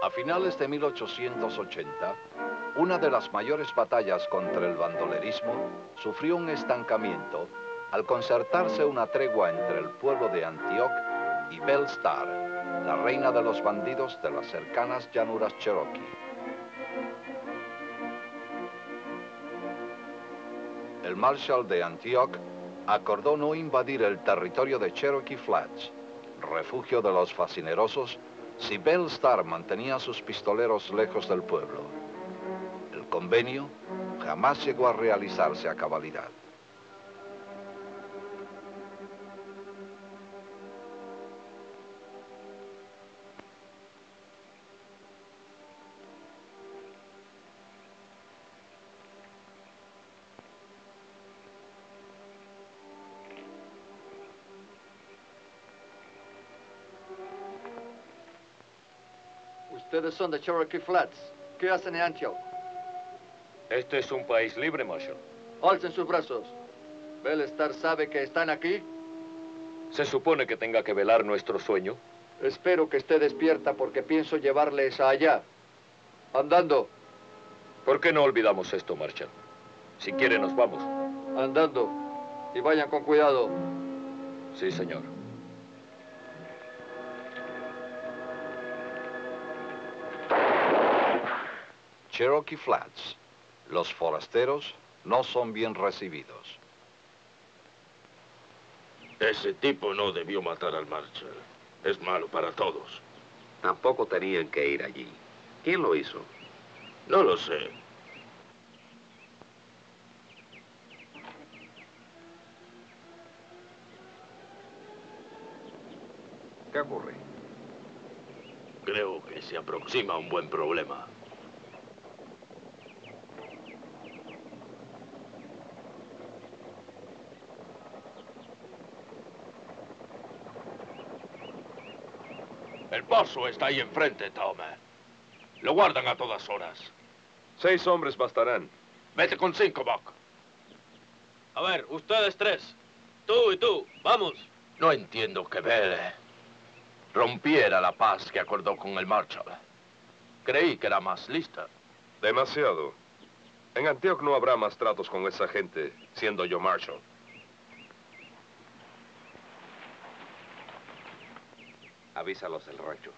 A finales de 1880, una de las mayores batallas contra el bandolerismo sufrió un estancamiento al concertarse una tregua entre el pueblo de Antioch y Belle Starr, la reina de los bandidos de las cercanas llanuras Cherokee. El Marshal de Antioch acordó no invadir el territorio de Cherokee Flats, refugio de los fascinerosos, si Belle Starr mantenía a sus pistoleros lejos del pueblo. El convenio jamás llegó a realizarse a cabalidad. Ustedes son de Cherokee Flats. ¿Qué hacen en Antioch? Este es un país libre, Marshal. Alcen sus brazos. ¿Belle Starr sabe que están aquí? ¿Se supone que tenga que velar nuestro sueño? Espero que esté despierta porque pienso llevarles allá. Andando. ¿Por qué no olvidamos esto, Marshal? Si quiere, nos vamos. Andando. Y vayan con cuidado. Sí, señor. Cherokee Flats. Los forasteros no son bien recibidos. Ese tipo no debió matar al Marshal. Es malo para todos. Tampoco tenían que ir allí. ¿Quién lo hizo? No lo sé. ¿Qué ocurre? Creo que se aproxima un buen problema. El paso está ahí enfrente, Tomer. Lo guardan a todas horas. 6 hombres bastarán. Vete con 5, Buck. A ver, ustedes 3. Tú y tú, vamos. No entiendo que Belle rompiera la paz que acordó con el Marshal. Creí que era más lista. Demasiado. En Antioch no habrá más tratos con esa gente, siendo yo Marshal. Avísalos del rancho.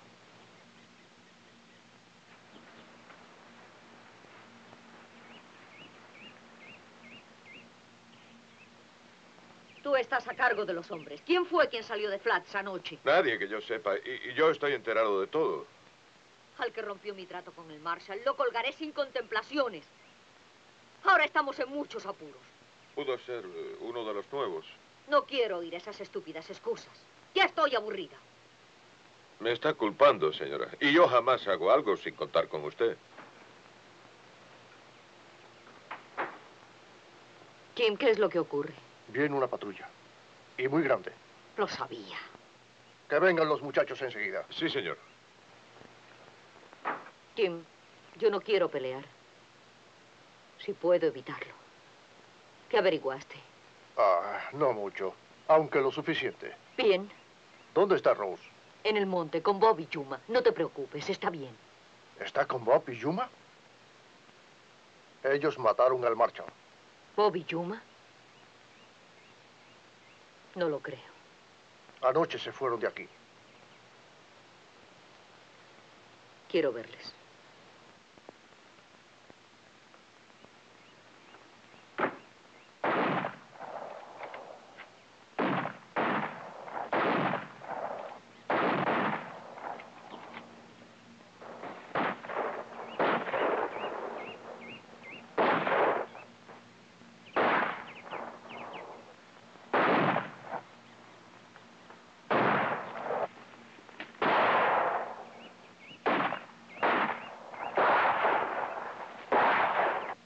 Tú estás a cargo de los hombres. ¿Quién fue quien salió de Flats anoche? Nadie que yo sepa, y yo estoy enterado de todo. Al que rompió mi trato con el Marshal, lo colgaré sin contemplaciones. Ahora estamos en muchos apuros. Pudo ser uno de los nuevos. No quiero oír esas estúpidas excusas. Ya estoy aburrida. Me está culpando, señora. Y yo jamás hago algo sin contar con usted. Kim, ¿qué es lo que ocurre? Viene una patrulla. Y muy grande. Lo sabía. Que vengan los muchachos enseguida. Sí, señor. Kim, yo no quiero pelear. Si puedo evitarlo. ¿Qué averiguaste? Ah, no mucho. Aunque lo suficiente. Bien. ¿Dónde está Rose? En el monte, con Bob y Yuma. No te preocupes, está bien. ¿Está con Bob y Yuma? Ellos mataron al Marshal. ¿Bob y Yuma? No lo creo. Anoche se fueron de aquí. Quiero verles.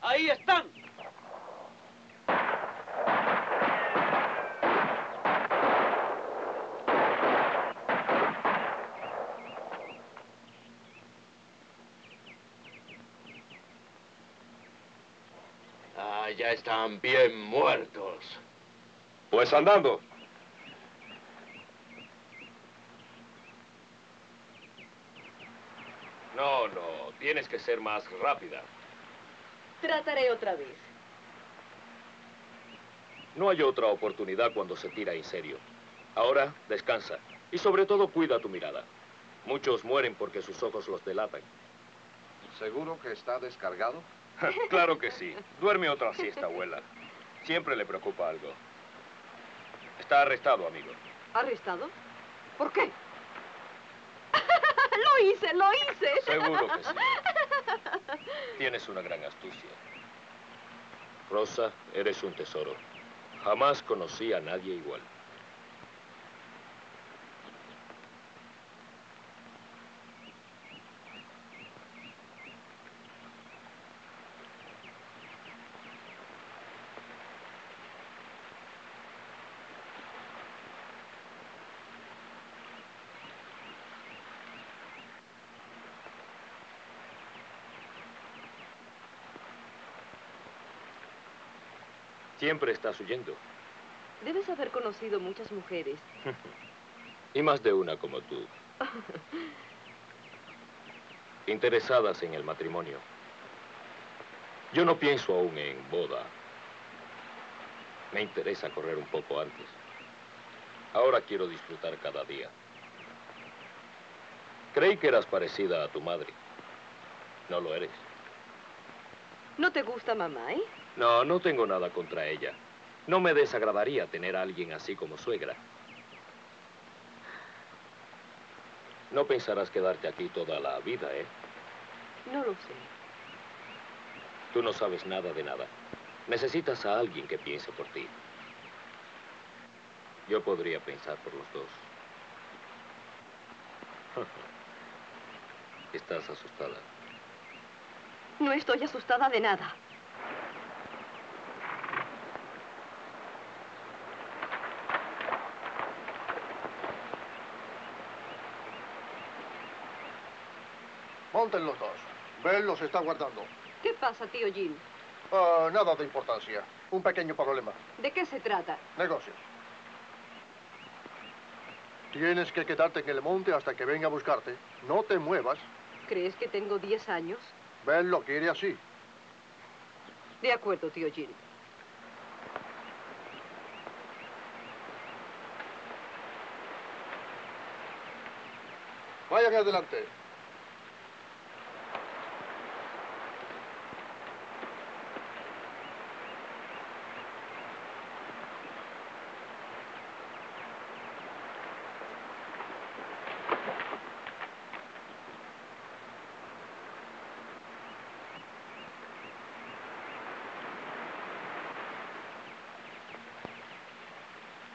¡Ahí están! Ah, ya están bien muertos. Pues andando. No, no. Tienes que ser más rápida. Trataré otra vez. No hay otra oportunidad cuando se tira en serio. Ahora, descansa. Y sobre todo, cuida tu mirada. Muchos mueren porque sus ojos los delatan. ¿Seguro que está descargado? Claro que sí. Duerme otra siesta, abuela. Siempre le preocupa algo. Está arrestado, amigo. ¿Arrestado? ¿Por qué? ¡Lo hice, lo hice! Seguro que sí. Tienes una gran astucia. Rosa, eres un tesoro. Jamás conocí a nadie igual. Siempre estás huyendo. Debes haber conocido muchas mujeres. Y más de una como tú. Interesadas en el matrimonio. Yo no pienso aún en boda. Me interesa correr un poco antes. Ahora quiero disfrutar cada día. Creí que eras parecida a tu madre. No lo eres. ¿No te gusta mamá, eh? No, no tengo nada contra ella. No me desagradaría tener a alguien así como suegra. No pensarás quedarte aquí toda la vida, ¿eh? No lo sé. Tú no sabes nada de nada. Necesitas a alguien que piense por ti. Yo podría pensar por los dos. Estás asustada. No estoy asustada de nada. Monten los dos. Bell los está guardando. ¿Qué pasa, tío Jim? Nada de importancia. Un pequeño problema. ¿De qué se trata? Negocios. Tienes que quedarte en el monte hasta que venga a buscarte. No te muevas. ¿Crees que tengo 10 años? Bell lo quiere así. De acuerdo, tío Jim. Vayan adelante.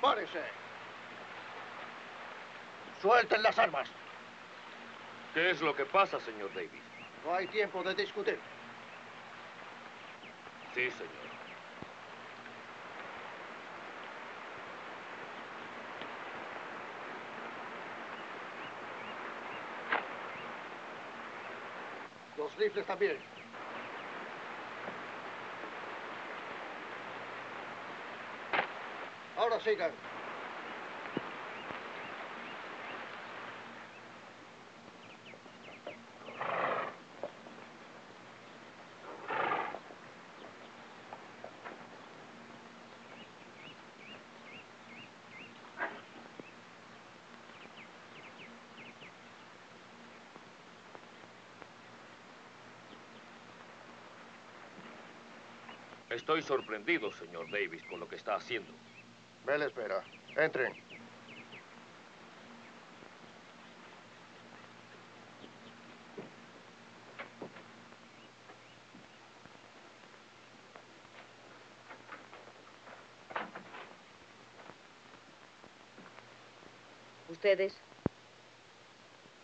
¡Párense! ¡Suelten las armas! ¿Qué es lo que pasa, señor Davis? No hay tiempo de discutir. Sí, señor. Los rifles también. Ahora sigan. Estoy sorprendido, señor Davis, con lo que está haciendo. Bell espera. Entren. Ustedes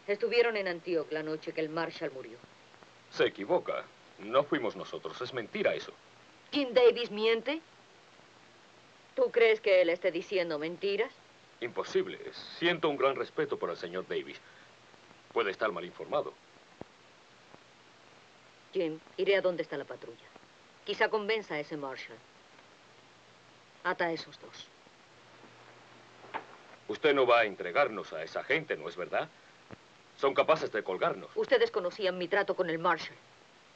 estuvieron en Antioch la noche que el Marshal murió. Se equivoca. No fuimos nosotros. Es mentira eso. ¿Jim Davis miente? ¿Tú crees que él esté diciendo mentiras? Imposible. Siento un gran respeto por el señor Davis. Puede estar mal informado. Jim, iré a donde está la patrulla. Quizá convenza a ese Marshal. Ata a esos dos. Usted no va a entregarnos a esa gente, ¿no es verdad? Son capaces de colgarnos. Ustedes conocían mi trato con el Marshal.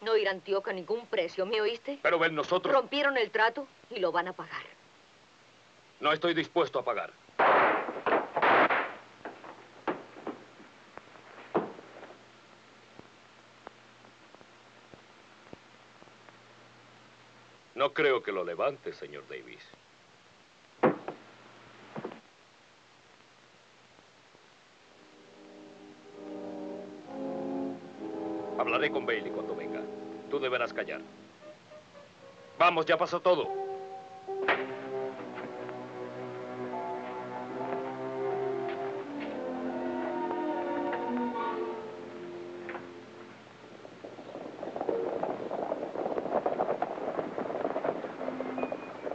No ir a Antioquia a ningún precio, ¿me oíste? Pero ven, nosotros... Rompieron el trato y lo van a pagar. No estoy dispuesto a pagar. No creo que lo levante, señor Davis. Hablaré con Bailey cuando venga. Tú deberás callar. Vamos, ya pasó todo.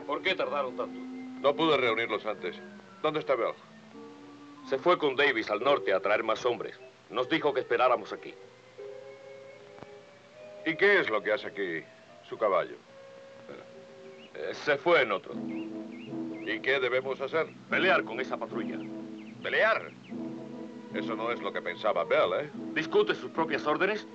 ¿Por qué tardaron tanto? No pude reunirlos antes. ¿Dónde está Bell? Se fue con Davis al norte a traer más hombres. Nos dijo que esperáramos aquí. ¿Y qué es lo que hace aquí su caballo? Se fue en otro. ¿Y qué debemos hacer? Pelear con esa patrulla. ¿Pelear? Eso no es lo que pensaba Bell, ¿eh? ¿Discute sus propias órdenes?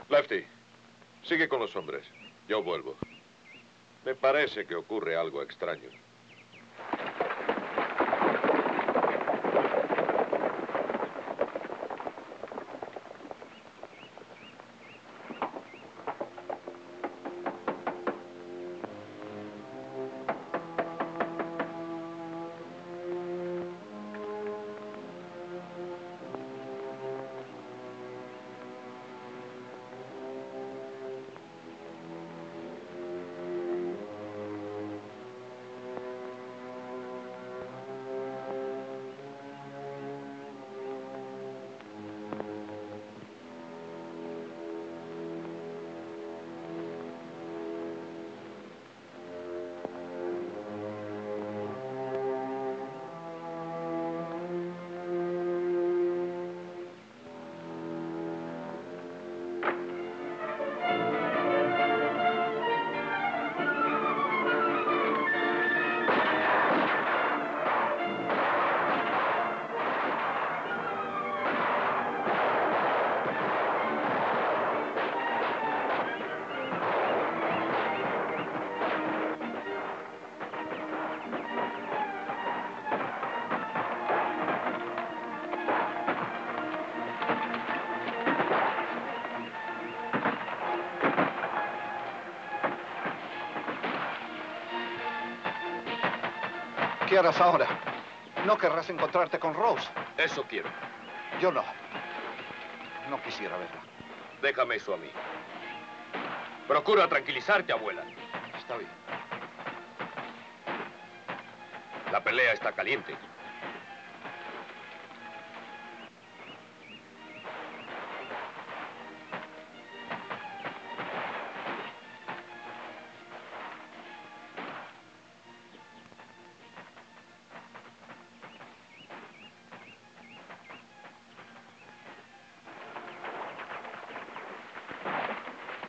Lefty, sigue con los hombres. Yo vuelvo. Me parece que ocurre algo extraño. ¿Qué harás ahora? ¿No querrás encontrarte con Rose? Eso quiero. Yo no. No quisiera verla. Déjame eso a mí. Procura tranquilizarte, abuela. Está bien. La pelea está caliente.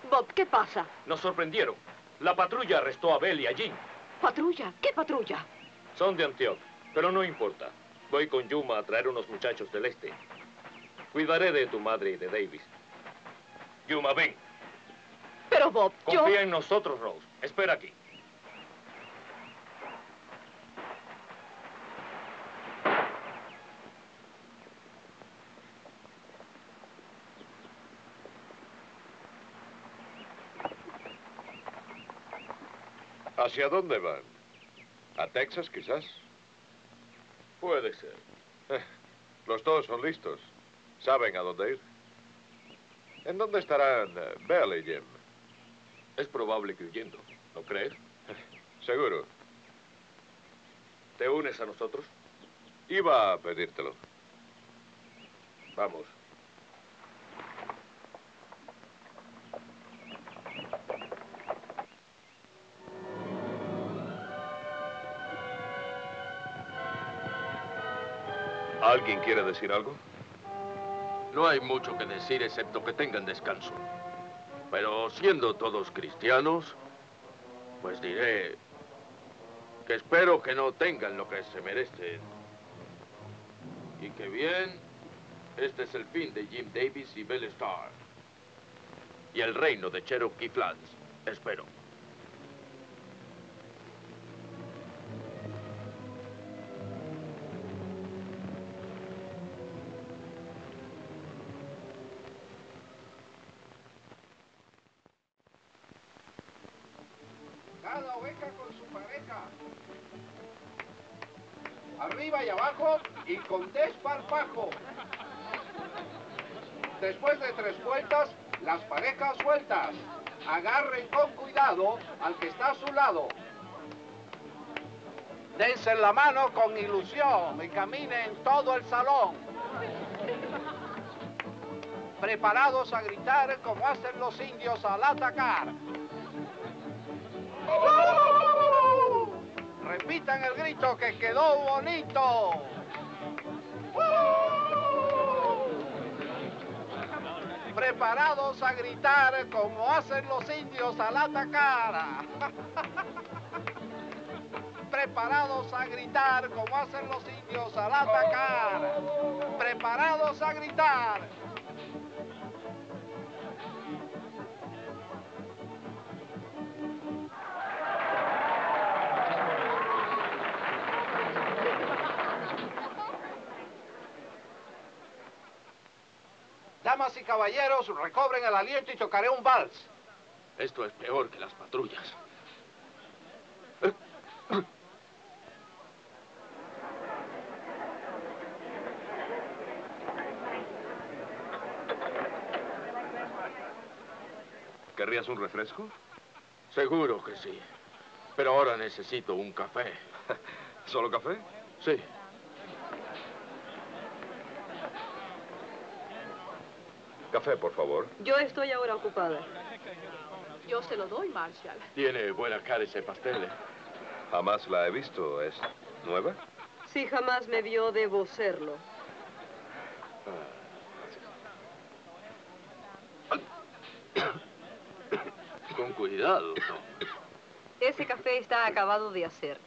Bob, ¿qué pasa? Nos sorprendieron. La patrulla arrestó a Bell y a Jean. ¿Patrulla? ¿Qué patrulla? Son de Antioch, pero no importa. Voy con Yuma a traer unos muchachos del este. Cuidaré de tu madre y de Davis. Yuma, ven. Pero Bob, Confía en nosotros, Rose. Espera aquí. ¿Hacia dónde van? ¿A Texas, quizás? Puede ser. Los dos son listos. Saben a dónde ir. ¿En dónde estarán Bell y Jim? Es probable que huyendo, ¿no crees? Seguro. ¿Te unes a nosotros? Iba a pedírtelo. Vamos. ¿Alguien quiere decir algo? No hay mucho que decir excepto que tengan descanso. Pero siendo todos cristianos, pues diré que espero que no tengan lo que se merecen. Y que bien, este es el fin de Jim Davis y Belle Starr. Y el reino de Cherokee Flats, espero. Cada oveja con su pareja. Arriba y abajo y con desparpajo. Después de 3 vueltas, las parejas sueltas. Agarren con cuidado al que está a su lado. Dense la mano con ilusión y caminen todo el salón. Preparados a gritar como hacen los indios al atacar. Repitan el grito que quedó bonito. Preparados a gritar como hacen los indios al atacar. Preparados a gritar como hacen los indios al atacar. Preparados a gritar. Damas y caballeros, recobren el aliento y tocaré un vals. Esto es peor que las patrullas. ¿Querrías un refresco? Seguro que sí. Pero ahora necesito un café. ¿Solo café? Sí. Café, por favor. Yo estoy ahora ocupada. Yo se lo doy, Marshall. Tiene buena cara ese pastel, ¿eh? Jamás la he visto. ¿Es nueva? Si jamás me vio, debo serlo. Con cuidado, Tom. Ese café está acabado de hacer.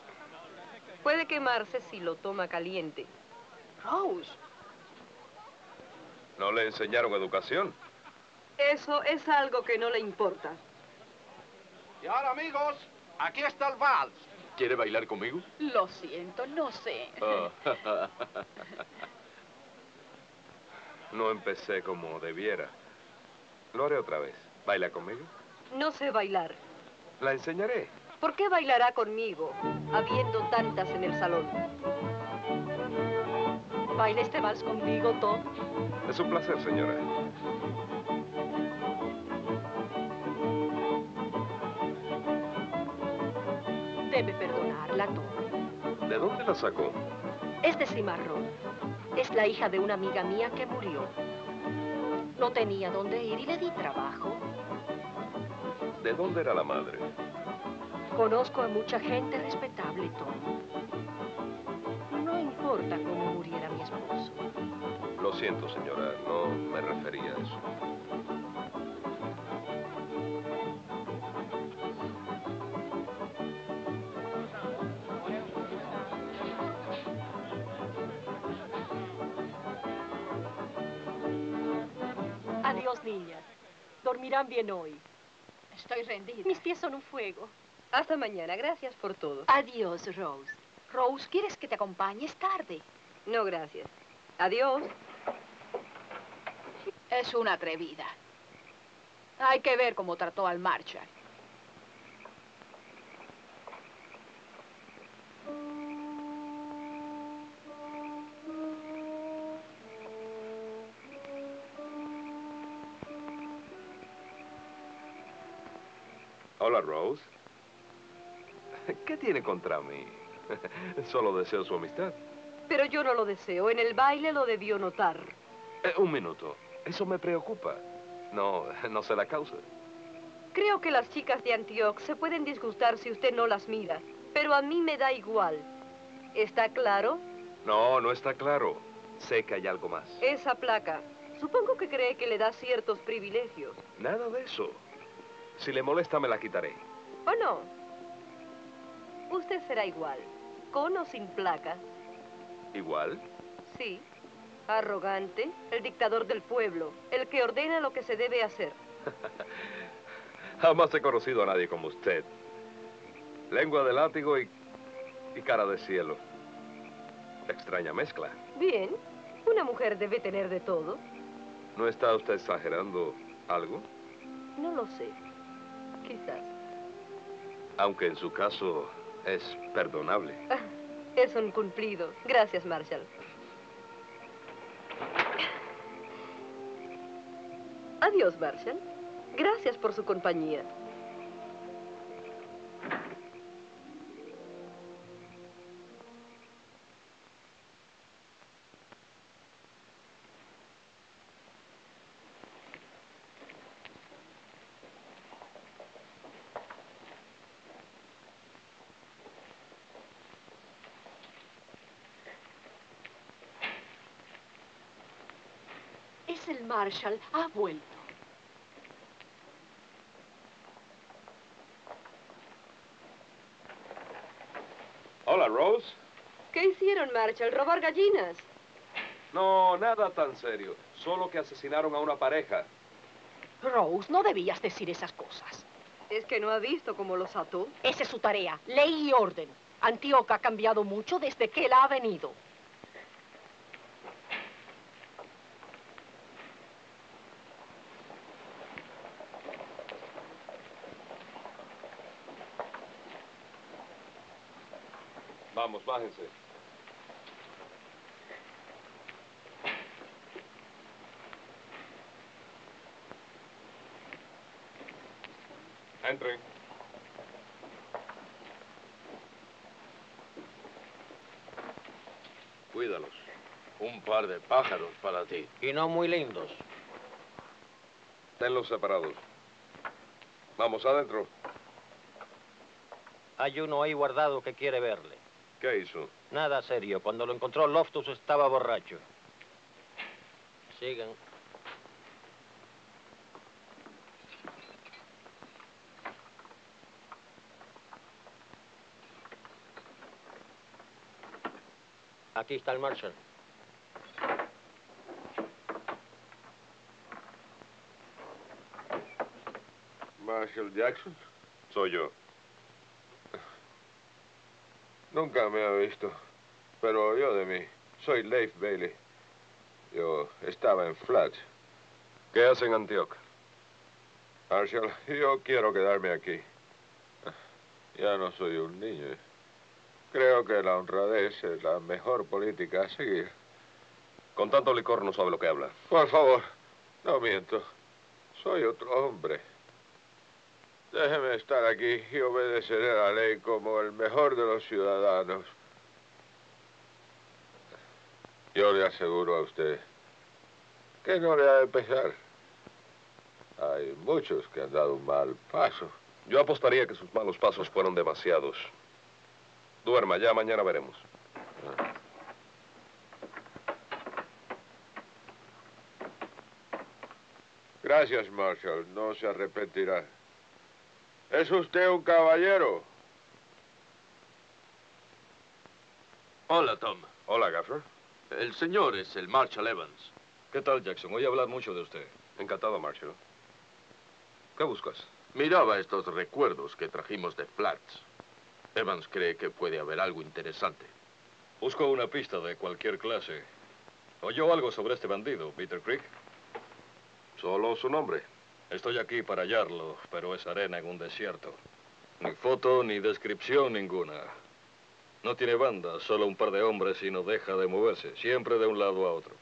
Puede quemarse si lo toma caliente. Rose. ¿No le enseñaron educación? Eso es algo que no le importa. Y ahora, amigos, aquí está el vals. ¿Quiere bailar conmigo? Lo siento, no sé. Oh. No empecé como debiera. Lo haré otra vez. ¿Baila conmigo? No sé bailar. La enseñaré. ¿Por qué bailará conmigo, habiendo tantas en el salón? ¿Baila este vals conmigo, Tom? Es un placer, señora. Debe perdonarla, Tom. ¿De dónde la sacó? Es de cimarrón. Es la hija de una amiga mía que murió. No tenía dónde ir y le di trabajo. ¿De dónde era la madre? Conozco a mucha gente respetable, Tom. No importa cómo muriera mi esposo. Lo siento, señora. No me refería a eso. Adiós, niñas. Dormirán bien hoy. Estoy rendida. Mis pies son un fuego. Hasta mañana. Gracias por todo. Adiós, Rose. Rose, ¿quieres que te acompañe? Es tarde. No, gracias. Adiós. Es una atrevida. Hay que ver cómo trató al Marshall. Hola, Rose. ¿Qué tiene contra mí? Solo deseo su amistad. Pero yo no lo deseo. En el baile lo debió notar. Un minuto. Eso me preocupa. No sé la causa. Creo que las chicas de Antioch se pueden disgustar si usted no las mira. Pero a mí me da igual. ¿Está claro? No está claro. Sé que hay algo más. Esa placa. Supongo que cree que le da ciertos privilegios. Nada de eso. Si le molesta, me la quitaré. ¿O no? Usted será igual, con o sin placa. ¿Igual? Sí. Arrogante, el dictador del pueblo, el que ordena lo que se debe hacer. Jamás he conocido a nadie como usted. Lengua de látigo y cara de cielo. Extraña mezcla. Bien. Una mujer debe tener de todo. ¿No está usted exagerando algo? No lo sé. Quizás. Aunque en su caso es perdonable. Es un cumplido. Gracias, Marshall. Adiós, Marshall. Gracias por su compañía. Es el Marshall. Ha vuelto. Hola, Rose. ¿Qué hicieron, Marshall? ¿Robar gallinas? No, nada tan serio. Solo que asesinaron a una pareja. Rose, no debías decir esas cosas. ¿Es que no ha visto cómo los ató? Esa es su tarea. Ley y orden. Antioch ha cambiado mucho desde que él ha venido. Vamos, bájense. Entren. Cuídalos. Un par de pájaros para ti. Y no muy lindos. Tenlos separados. Vamos, adentro. Hay uno ahí guardado que quiere verle. ¿Qué hizo? Nada serio. Cuando lo encontró Loftus estaba borracho. Sigan. Aquí está el Marshall. Marshall Jackson. Soy yo. Nunca me ha visto, pero yo de mí. Soy Leif Bailey. Yo estaba en Flats. ¿Qué hace en Antioch? Marshall, yo quiero quedarme aquí. Ya no soy un niño. Creo que la honradez es la mejor política a seguir. Con tanto licor no sabe lo que habla. Por favor, no miento. Soy otro hombre. Déjeme estar aquí y obedeceré la ley como el mejor de los ciudadanos. Yo le aseguro a usted que no le ha de pesar. Hay muchos que han dado un mal paso. Yo apostaría que sus malos pasos fueron demasiados. Duerma, ya mañana veremos. Gracias, Marshall. No se arrepentirá. ¿Es usted un caballero? Hola, Tom. Hola, Gaffer. El señor es el Marshall Evans. ¿Qué tal, Jackson? Oí hablar mucho de usted. Encantado, Marshall. ¿Qué buscas? Miraba estos recuerdos que trajimos de Flats. Evans cree que puede haber algo interesante. Busco una pista de cualquier clase. ¿Oyó algo sobre este bandido, Peter Creek? Solo su nombre. Estoy aquí para hallarlo, pero es arena en un desierto. Ni foto ni descripción ninguna. No tiene banda, solo un par de hombres y no deja de moverse, siempre de un lado a otro.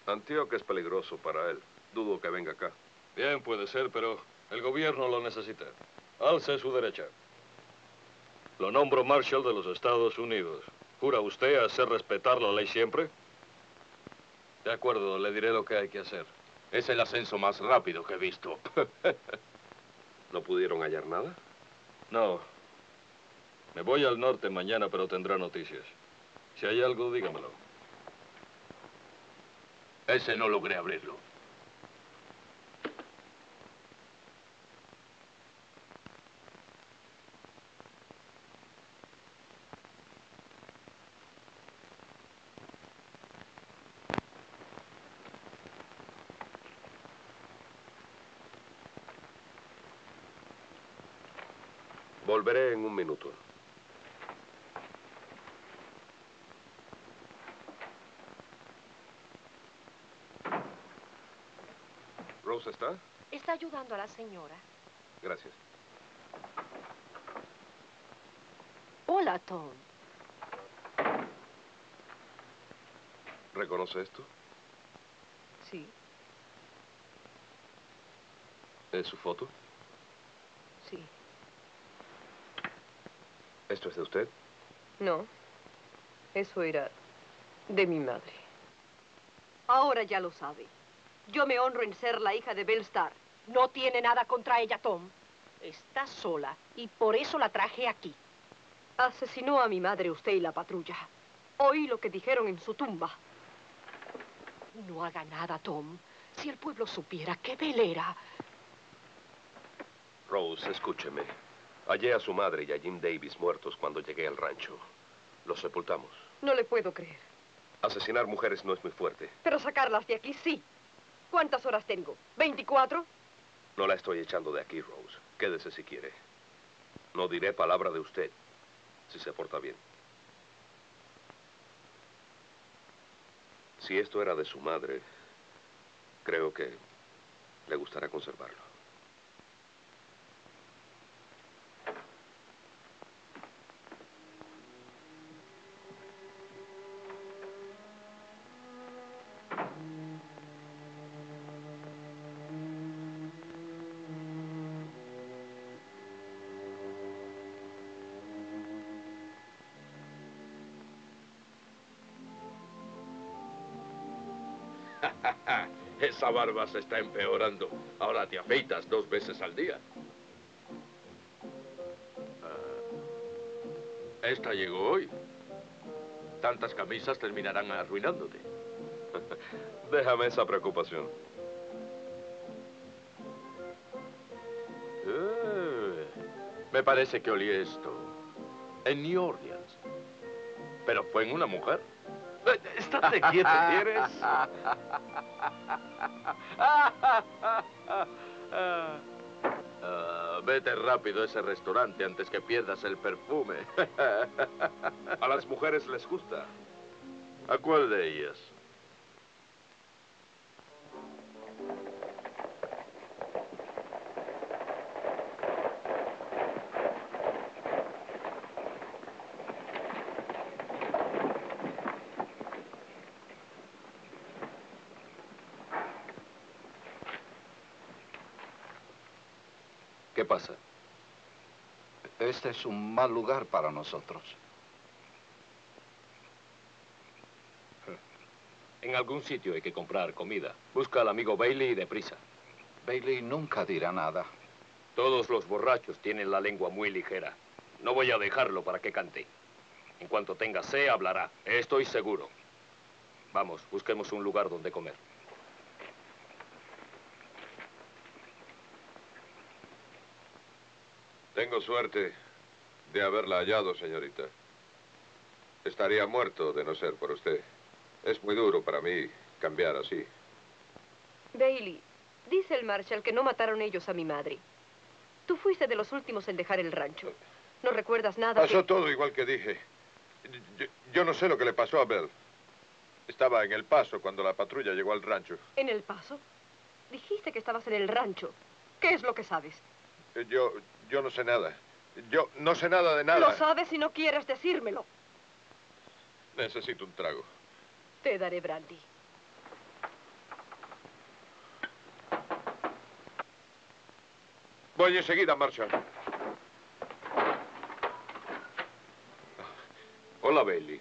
Antioch es peligroso para él. Dudo que venga acá. Bien, puede ser, pero el gobierno lo necesita. Alce su derecha. Lo nombro Marshall de los Estados Unidos. ¿Jura usted hacer respetar la ley siempre? De acuerdo, le diré lo que hay que hacer. Es el ascenso más rápido que he visto. ¿No pudieron hallar nada? No. Me voy al norte mañana, pero tendrá noticias. Si hay algo, dígamelo. Ese no logré abrirlo. Volveré en un minuto. ¿Rose está? Está ayudando a la señora. Gracias. Hola, Tom. ¿Reconoce esto? Sí, ¿Es su foto? sí. ¿Esto es de usted? No, eso era de mi madre. Ahora ya lo sabe. Yo me honro en ser la hija de Bellstar. No tiene nada contra ella, Tom. Está sola y por eso la traje aquí. Asesinó a mi madre usted y la patrulla. Oí lo que dijeron en su tumba. No haga nada, Tom. Si el pueblo supiera que Bell era... Rose, escúcheme. Hallé a su madre y a Jim Davis muertos cuando llegué al rancho. Los sepultamos. No le puedo creer. Asesinar mujeres no es muy fuerte. Pero sacarlas de aquí sí. ¿Cuántas horas tengo? ¿24? No la estoy echando de aquí, Rose. Quédese si quiere. No diré palabra de usted, si se porta bien. Si esto era de su madre, creo que le gustará conservarlo. Esa barba se está empeorando. Ahora te afeitas 2 veces al día. Esta llegó hoy. Tantas camisas terminarán arruinándote. Déjame esa preocupación. Me parece que olí esto en New Orleans. Pero fue en una mujer. Estate quieto, ¿quieres? Vete rápido a ese restaurante antes que pierdas el perfume. A las mujeres les gusta. ¿A cuál de ellas? ¿Qué pasa? Este es un mal lugar para nosotros. En algún sitio hay que comprar comida. Busca al amigo Bailey y deprisa. Bailey nunca dirá nada. Todos los borrachos tienen la lengua muy ligera. No voy a dejarlo para que cante. En cuanto tenga sed, hablará. Estoy seguro. Vamos, busquemos un lugar donde comer. Tengo suerte de haberla hallado, señorita. Estaría muerto de no ser por usted. Es muy duro para mí cambiar así. Bailey, dice el Marshal que no mataron ellos a mi madre. Tú fuiste de los últimos en dejar el rancho. ¿No recuerdas nada? Pasó todo igual que dije. Yo no sé lo que le pasó a Bell. Estaba en El Paso cuando la patrulla llegó al rancho. ¿En El Paso? Dijiste que estabas en el rancho. ¿Qué es lo que sabes? Yo no sé nada. Yo no sé nada de nada. Lo sabes y no quieres decírmelo. Necesito un trago. Te daré brandy. Voy enseguida, Marshal. Hola, Bailey.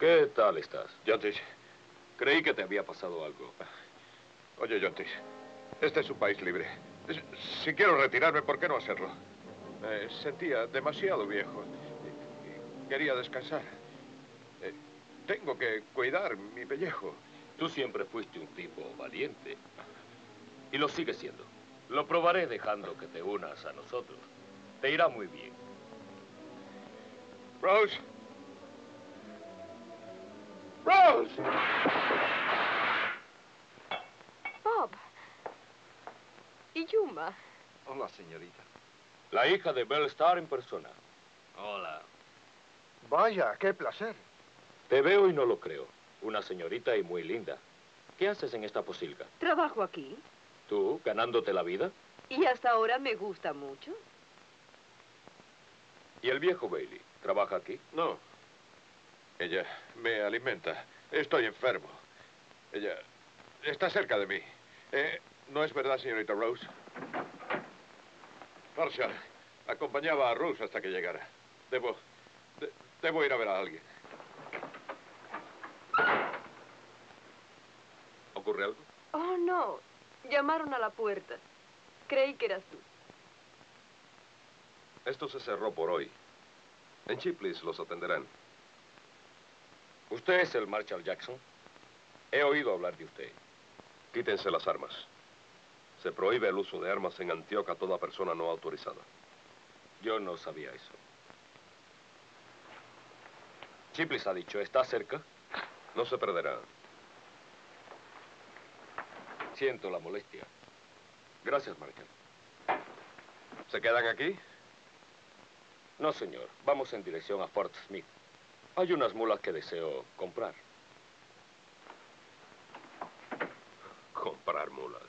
¿Qué tal estás? Jontis. Creí que te había pasado algo. Oye, Jontis, este es un país libre. Si quiero retirarme, ¿por qué no hacerlo? Me sentía demasiado viejo. Quería descansar. tengo que cuidar mi pellejo. Tú siempre fuiste un tipo valiente. Y lo sigues siendo. Lo probaré dejando que te unas a nosotros. Te irá muy bien. Rose. Rose. Bob. Y Yuma. Hola, señorita. La hija de Belle Starr en persona. Hola. Vaya, qué placer. Te veo y no lo creo. Una señorita y muy linda. ¿Qué haces en esta posilga? Trabajo aquí. ¿Tú, ganándote la vida? Y hasta ahora me gusta mucho. ¿Y el viejo Bailey? ¿Trabaja aquí? No. Ella me alimenta. Estoy enfermo. Ella está cerca de mí. ¿No es verdad, señorita Rose? Marshall, acompañaba a Rose hasta que llegara. Debo ir a ver a alguien. ¿Ocurre algo? Oh, no. Llamaron a la puerta. Creí que eras tú. Esto se cerró por hoy. En Chipley's los atenderán. ¿Usted es el Marshall Jackson? He oído hablar de usted. Quítense las armas. Se prohíbe el uso de armas en Antioch a toda persona no autorizada. Yo no sabía eso. Chipley's ha dicho, ¿está cerca? No se perderá. Siento la molestia. Gracias, Marshall. ¿Se quedan aquí? No, señor. Vamos en dirección a Fort Smith. Hay unas mulas que deseo comprar. Comprar mulas.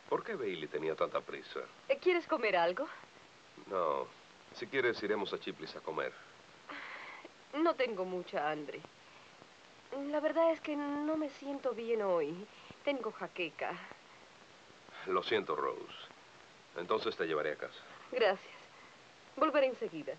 ¿Por qué Bailey tenía tanta prisa? ¿Quieres comer algo? No. Si quieres, iremos a Chipley's a comer. No tengo mucha hambre. La verdad es que no me siento bien hoy. Tengo jaqueca. Lo siento, Rose. Entonces te llevaré a casa. Gracias. Volveré enseguida.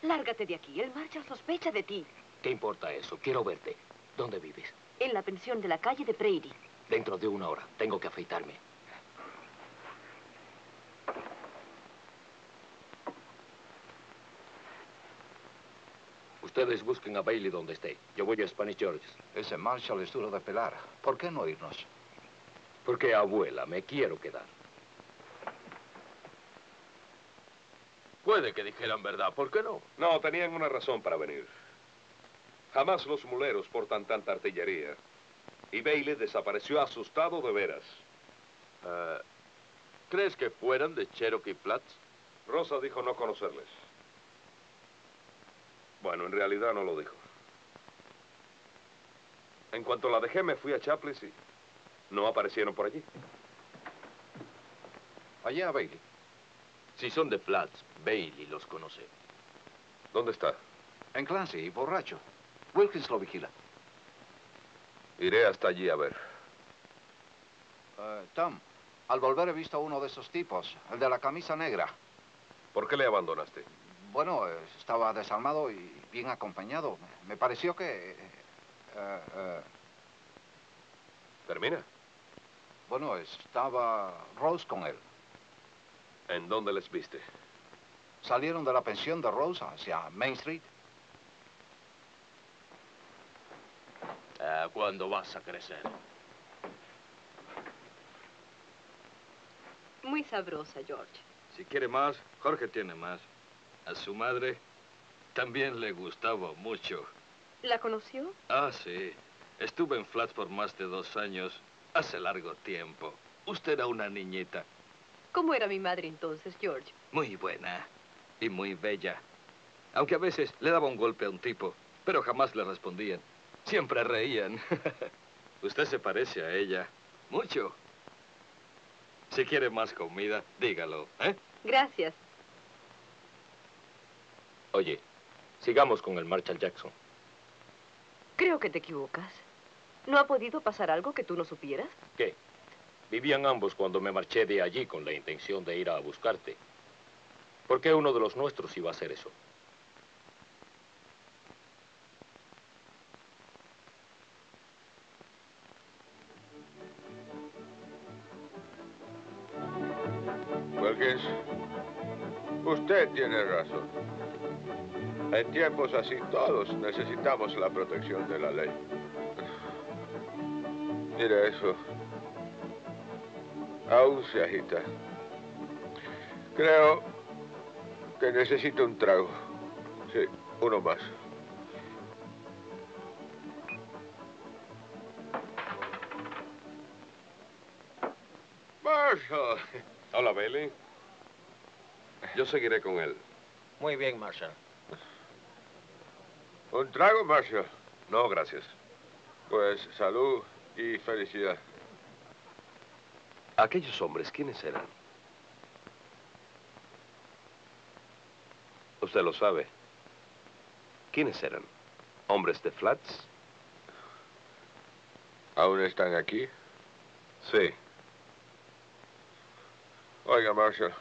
Lárgate de aquí. El Marshall sospecha de ti. ¿Qué importa eso? Quiero verte. ¿Dónde vives? En la pensión de la calle de Prairie. Dentro de 1 hora. Tengo que afeitarme. Ustedes busquen a Bailey donde esté. Yo voy a Spanish George's. Ese Marshall es duro de pelar. ¿Por qué no irnos? Porque, abuela, me quiero quedar. Puede que dijeran verdad, ¿por qué no? No, tenían una razón para venir. Jamás los muleros portan tanta artillería. Y Bailey desapareció asustado de veras. ¿Crees que fueran de Cherokee Flats? Rosa dijo no conocerles. Bueno, en realidad no lo dijo. En cuanto la dejé, me fui a Chapley's y no aparecieron por allí. Allá, Bailey. Si son de Flats, Bailey los conoce. ¿Dónde está? En Clancy, borracho. Wilkins lo vigila. Iré hasta allí a ver. Tom, al volver he visto a uno de esos tipos, el de la camisa negra. ¿Por qué le abandonaste? Bueno, estaba desarmado y bien acompañado. Me pareció que... ¿Termina? Bueno, estaba Rose con él. ¿En dónde les viste? Salieron de la pensión de Rose hacia Main Street. ¿Cuándo vas a crecer? Muy sabrosa, George. Si quiere más, Jorge tiene más. A su madre también le gustaba mucho. ¿La conoció? Ah, sí. Estuve en Flats por más de 2 años, hace largo tiempo. Usted era una niñita. ¿Cómo era mi madre entonces, George? Muy buena y muy bella. Aunque a veces le daba un golpe a un tipo, pero jamás le respondían. Siempre reían. Usted se parece a ella. Mucho. Si quiere más comida, dígalo, ¿eh? Gracias. Oye, sigamos con el Marshall Jackson. Creo que te equivocas. ¿No ha podido pasar algo que tú no supieras? ¿Qué? Vivían ambos cuando me marché de allí con la intención de ir a buscarte. ¿Por qué uno de los nuestros iba a hacer eso? Wilkins, usted tiene razón. En tiempos así todos necesitamos la protección de la ley. Mire eso. Aún se agita. Creo que necesito un trago. Sí, uno más. Marshall. Hola, Bailey. Yo seguiré con él. Muy bien, Marshall. ¿Un trago, Marshall? No, gracias. Pues salud y felicidad. Aquellos hombres, ¿quiénes eran? Usted lo sabe. ¿Quiénes eran? ¿Hombres de Flats? ¿Aún están aquí? Sí. Oiga, Marshall,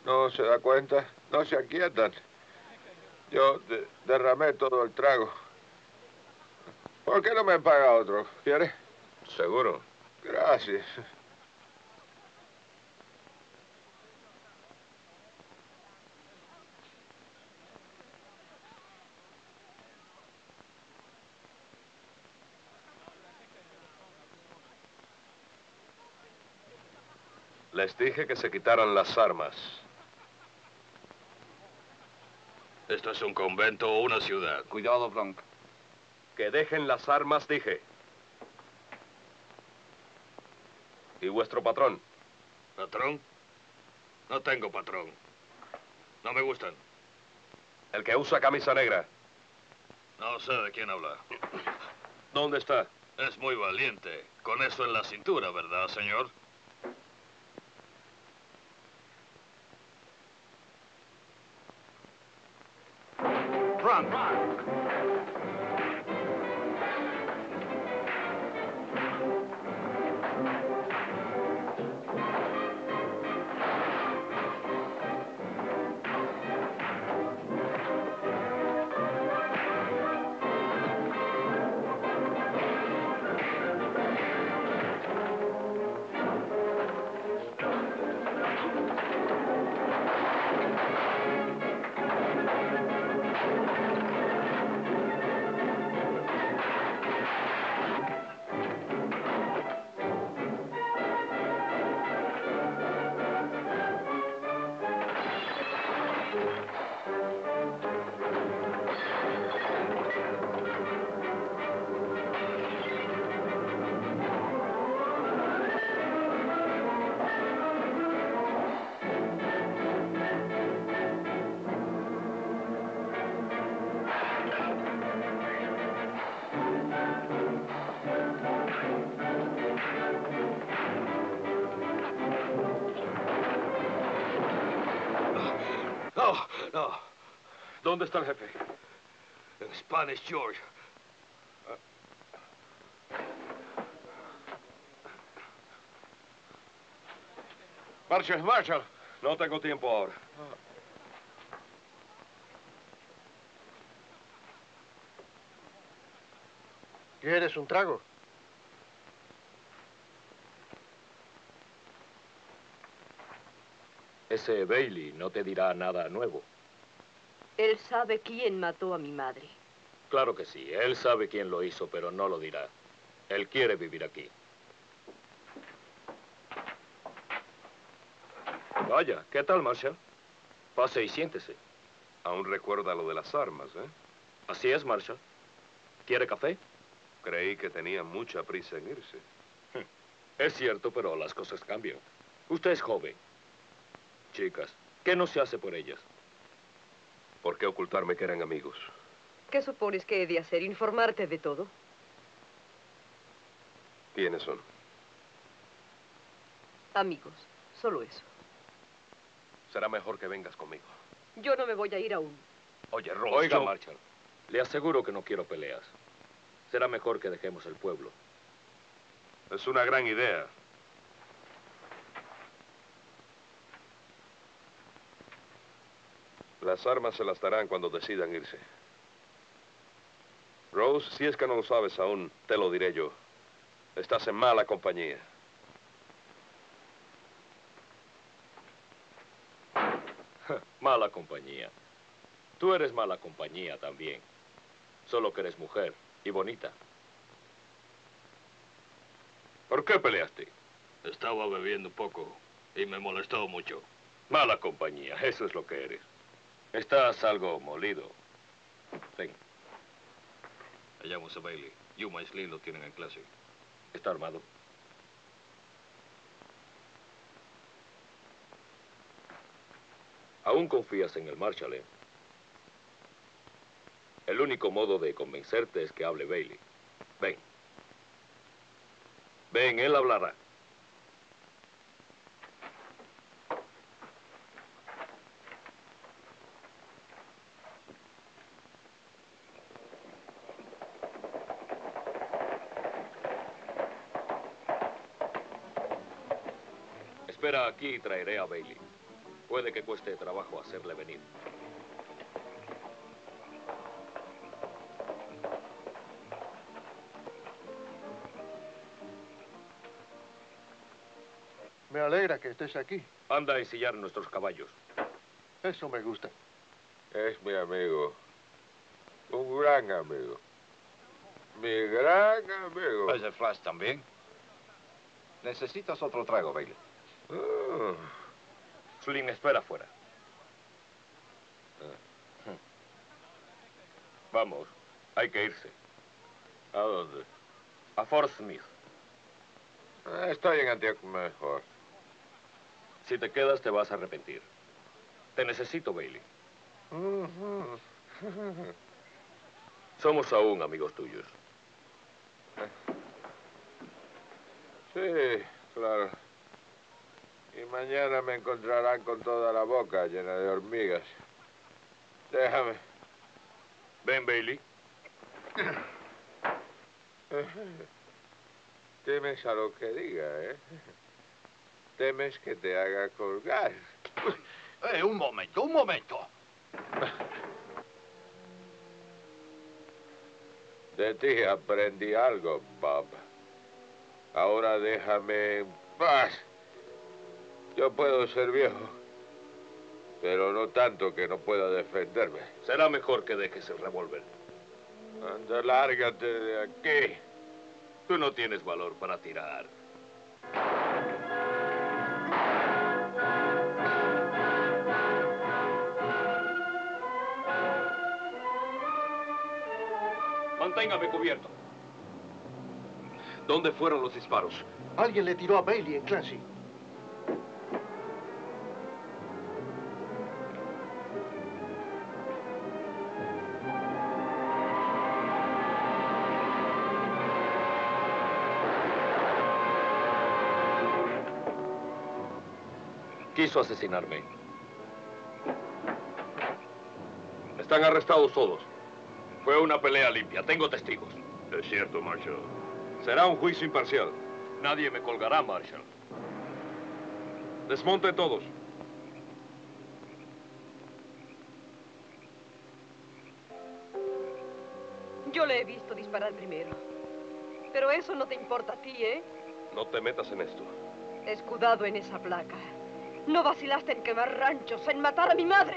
¿no se da cuenta? No se aquietan. Yo derramé todo el trago. ¿Por qué no me paga otro? ¿Quiere? ¿Seguro? Gracias. Les dije que se quitaran las armas. ¿Esto es un convento o una ciudad? Cuidado, Blanc. Que dejen las armas, dije. ¿Y vuestro patrón? ¿Patrón? No tengo patrón. No me gustan. El que usa camisa negra. No sé de quién habla. ¿Dónde está? Es muy valiente. Con eso en la cintura, ¿verdad, señor? Run, run. No, no. ¿Dónde está el jefe? En Spanish George. Marshall, Marshall. No tengo tiempo ahora. ¿Quieres un trago? Ese Bailey no te dirá nada nuevo. Él sabe quién mató a mi madre. Claro que sí. Él sabe quién lo hizo, pero no lo dirá. Él quiere vivir aquí. Vaya, ¿qué tal, Marshall? Pase y siéntese. Aún recuerda lo de las armas, ¿eh? Así es, Marshall. ¿Quiere café? Creí que tenía mucha prisa en irse. Es cierto, pero las cosas cambian. Usted es joven. Chicas, ¿qué no se hace por ellas? ¿Por qué ocultarme que eran amigos? ¿Qué supones que he de hacer? ¿Informarte de todo? ¿Quiénes son? Amigos, solo eso. Será mejor que vengas conmigo. Yo no me voy a ir aún. Oye, Rose, Oiga, Marshall, le aseguro que no quiero peleas. Será mejor que dejemos el pueblo. Es una gran idea. Las armas se las darán cuando decidan irse. Rose, si es que no lo sabes aún, te lo diré yo. Estás en mala compañía. Mala compañía. Tú eres mala compañía también. Solo que eres mujer y bonita. ¿Por qué peleaste? Estaba bebiendo poco y me molestó mucho. Mala compañía, eso es lo que eres. Estás algo molido. Ven. Hallamos a Bailey. Yuma y Slee lo tienen en clase. ¿Está armado? ¿Aún confías en el Marshal, eh? El único modo de convencerte es que hable Bailey. Ven. Ven, él hablará. Espera aquí y traeré a Bailey. Puede que cueste trabajo hacerle venir. Me alegra que estés aquí. Anda a ensillar nuestros caballos. Eso me gusta. Es mi amigo. Un gran amigo. Mi gran amigo. ¿Es de Flash también? ¿Necesitas otro trago, Bailey? Slim, espera afuera. Vamos, hay que irse. ¿A dónde? A Fort Smith. Estoy en Antioch mejor. Si te quedas, te vas a arrepentir. Te necesito, Bailey. Somos aún amigos tuyos. Sí, claro. Y mañana me encontrarán con toda la boca llena de hormigas. Déjame. Ven, Bailey. Temes a lo que diga, ¿eh? Temes que te haga colgar. Un momento, un momento. De ti aprendí algo, Bob. Ahora déjame en paz. Yo puedo ser viejo, pero no tanto que no pueda defenderme. Será mejor que dejes el revólver. Anda, lárgate de aquí. Tú no tienes valor para tirar. Manténgame cubierto. ¿Dónde fueron los disparos? Alguien le tiró a Bailey en Clancy. Quiso asesinarme. Están arrestados todos. Fue una pelea limpia. Tengo testigos. Es cierto, Marshal. Será un juicio imparcial. Nadie me colgará, Marshal. Desmonte todos. Yo le he visto disparar primero. Pero eso no te importa a ti, ¿eh? No te metas en esto. Escudado en esa placa. No vacilaste en quemar ranchos, en matar a mi madre.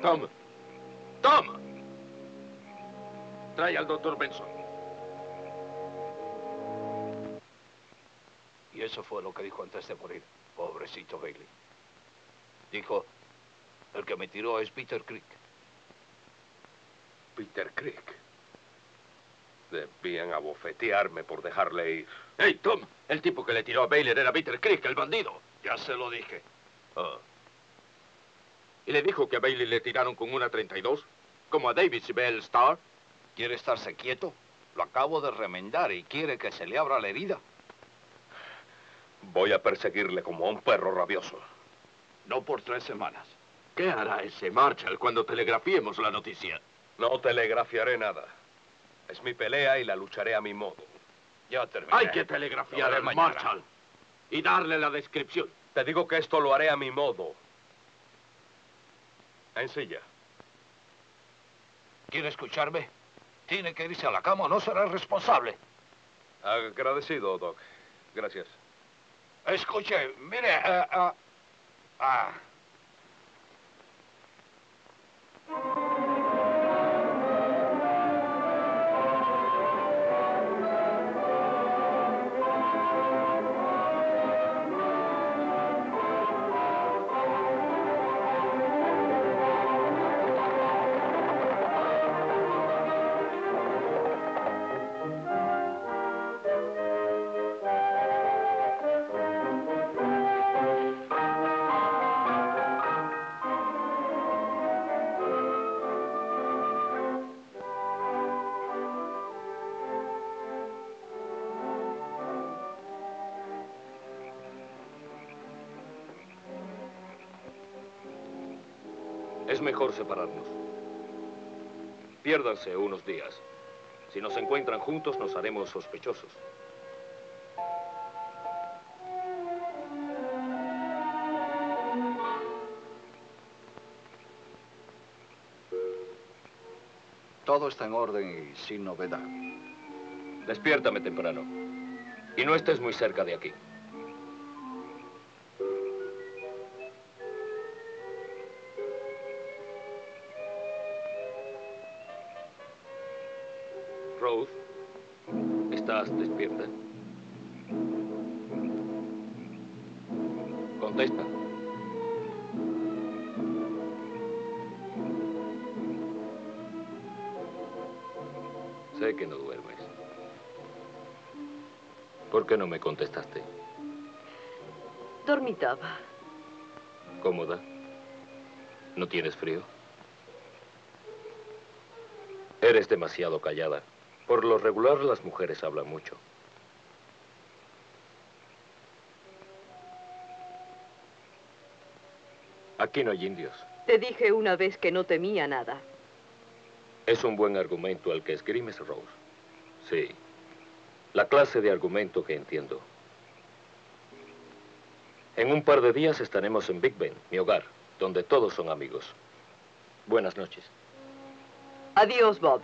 Tom. Tom. Trae al doctor Benson. Y eso fue lo que dijo antes de morir. Pobrecito Bailey. Dijo, el que me tiró es Peter Creek. Peter Creek. Debían abofetearme por dejarle ir. ¡Hey, Tom! El tipo que le tiró a Bailey era Peter Creek, el bandido. Ya se lo dije. ¿Y le dijo que a Bailey le tiraron con una 32? ¿Como a David Bell Starr? ¿Quiere estarse quieto? Lo acabo de remendar y quiere que se le abra la herida. Voy a perseguirle como a un perro rabioso. No por 3 semanas. ¿Qué hará ese Marshal cuando telegrafiemos la noticia? No telegrafiaré nada. Es mi pelea y la lucharé a mi modo. Ya terminé. Hay que telegrafiar al Marshal y darle la descripción. Te digo que esto lo haré a mi modo. En silla. ¿Quiere escucharme? Tiene que irse a la cama o no será responsable. Agradecido, Doc. Gracias. Escuche, mire... Es mejor separarnos. Piérdanse unos días. Si nos encuentran juntos, nos haremos sospechosos. Todo está en orden y sin novedad. Despiértame temprano. Y no estés muy cerca de aquí. Rose, ¿estás despierta? Contesta. Sé que no duermes. ¿Por qué no me contestaste? Dormitaba. ¿Cómoda? ¿No tienes frío? Eres demasiado callada. Por lo regular, las mujeres hablan mucho. Aquí no hay indios. Te dije una vez que no temía nada. Es un buen argumento el que esgrimes, Rose. Sí. La clase de argumento que entiendo. En un par de días estaremos en Big Ben, mi hogar, donde todos son amigos. Buenas noches. Adiós, Bob.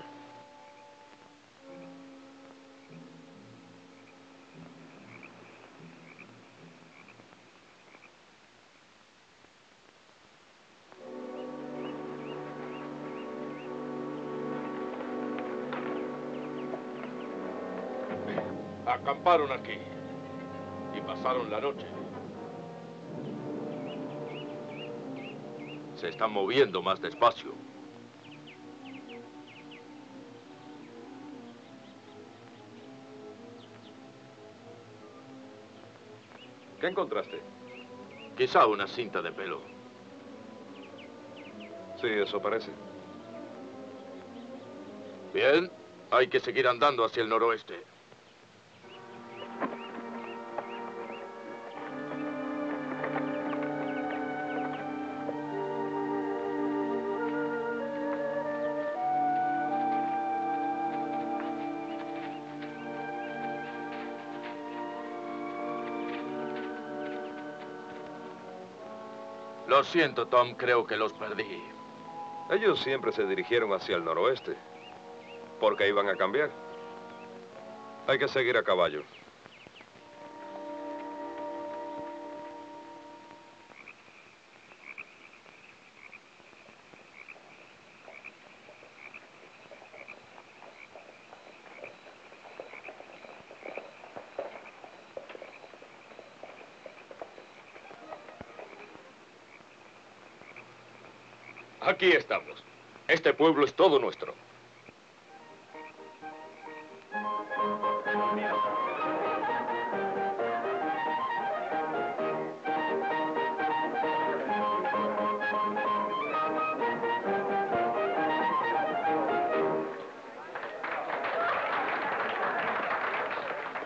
Acamparon aquí y pasaron la noche. Se están moviendo más despacio. ¿Qué encontraste? Quizá una cinta de pelo. Sí, eso parece. Bien, hay que seguir andando hacia el noroeste. Lo siento, Tom, creo que los perdí. Ellos siempre se dirigieron hacia el noroeste, porque iban a cambiar. Hay que seguir a caballo. Aquí estamos. Este pueblo es todo nuestro.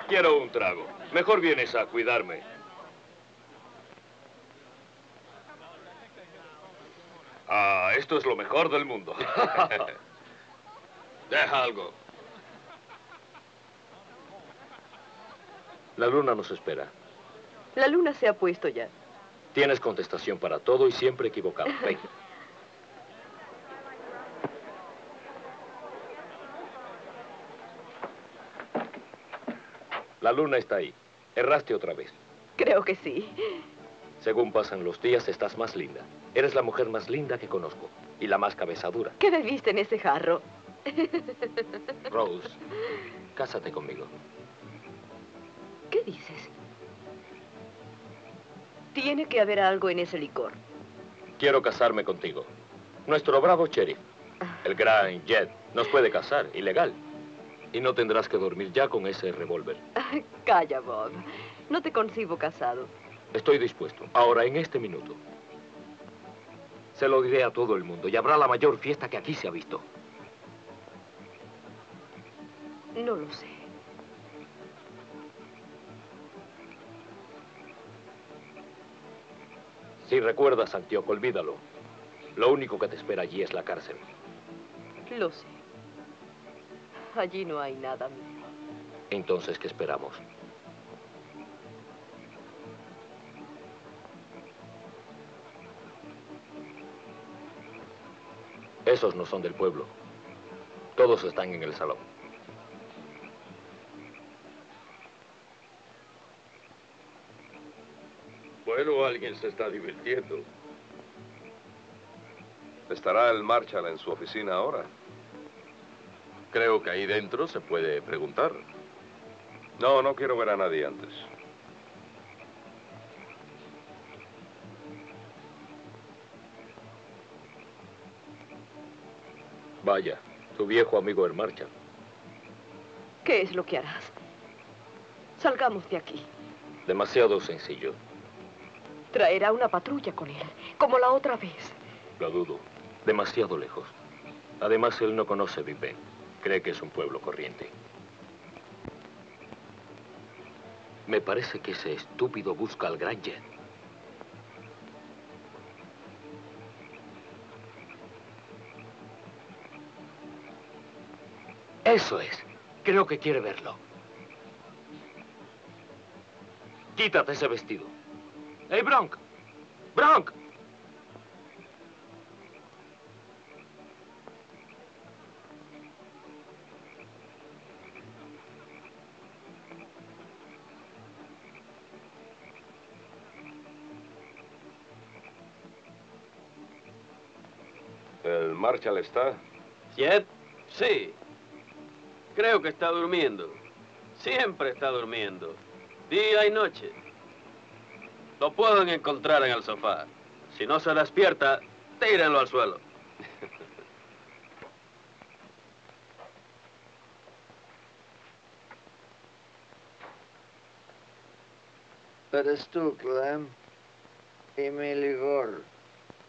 Quiero un trago. Mejor vienes a cuidarme. Ah, esto es lo mejor del mundo. Deja algo. La luna nos espera. La luna se ha puesto ya. Tienes contestación para todo y siempre equivocado. Ven. La luna está ahí. Erraste otra vez. Creo que sí. Según pasan los días, estás más linda. Eres la mujer más linda que conozco. Y la más cabezadura. ¿Qué bebiste en ese jarro? Rose, cásate conmigo. ¿Qué dices? Tiene que haber algo en ese licor. Quiero casarme contigo. Nuestro bravo sheriff, el gran Jed, nos puede casar, ilegal. Y no tendrás que dormir ya con ese revólver. Calla, Bob. No te concibo casado. Estoy dispuesto, ahora, en este minuto. Se lo diré a todo el mundo y habrá la mayor fiesta que aquí se ha visto. No lo sé. Si recuerdas, Antioco, olvídalo. Lo único que te espera allí es la cárcel. Lo sé. Allí no hay nada mío. Entonces, ¿qué esperamos? Esos no son del pueblo. Todos están en el salón. Bueno, alguien se está divirtiendo. ¿Estará el Marshal en su oficina ahora? Creo que ahí dentro se puede preguntar. No, no quiero ver a nadie antes. Vaya, tu viejo amigo el Marshal. ¿Qué es lo que harás? Salgamos de aquí. Demasiado sencillo. Traerá una patrulla con él, como la otra vez. Lo dudo. Demasiado lejos. Además, él no conoce Big Ben. Cree que es un pueblo corriente. Me parece que ese estúpido busca al gran Jed. Eso es. Creo que quiere verlo. Quítate ese vestido. ¡Hey, Bronk! ¡Bronk! ¿El Marshal está? ¿Jed? Sí. Creo que está durmiendo. Siempre está durmiendo. Día y noche. Lo pueden encontrar en el sofá. Si no se despierta, tírenlo al suelo. Eres tú, Clem. Y mi ligor.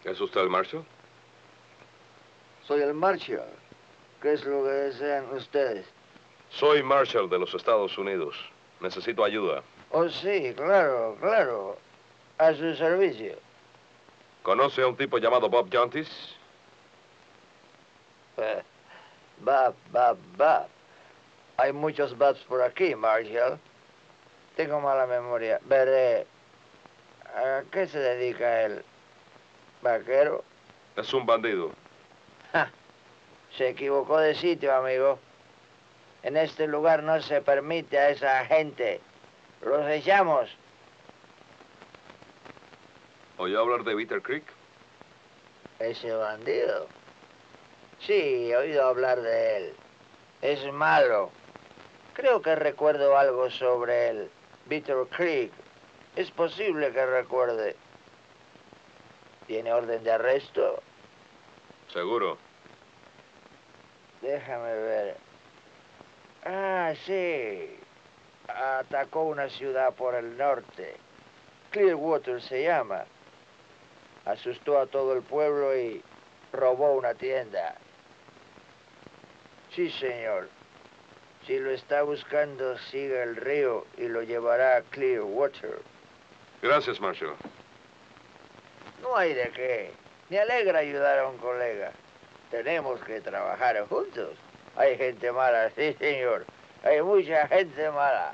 ¿Es usted el Marshal? Soy el Marshal. ¿Qué es lo que desean ustedes? Soy Marshal de los Estados Unidos. Necesito ayuda. Oh, sí, claro, claro. A su servicio. ¿Conoce a un tipo llamado Bob Jontis? Bob. Hay muchos Bobs por aquí, Marshal. Tengo mala memoria. Veré. ¿A qué se dedica él? ¿Vaquero? Es un bandido. Ja, se equivocó de sitio, amigo. En este lugar no se permite a esa gente. Los echamos. ¿Oyó hablar de Bitter Creek? ¿Ese bandido? Sí, he oído hablar de él. Es malo. Creo que recuerdo algo sobre él. Bitter Creek. Es posible que recuerde. ¿Tiene orden de arresto? Seguro. Déjame ver. Ah, sí. Atacó una ciudad por el norte. Clearwater se llama. Asustó a todo el pueblo y robó una tienda. Sí, señor. Si lo está buscando, siga el río y lo llevará a Clearwater. Gracias, Marshal. No hay de qué. Me alegra ayudar a un colega. Tenemos que trabajar juntos. Hay gente mala, sí, señor. Hay mucha gente mala.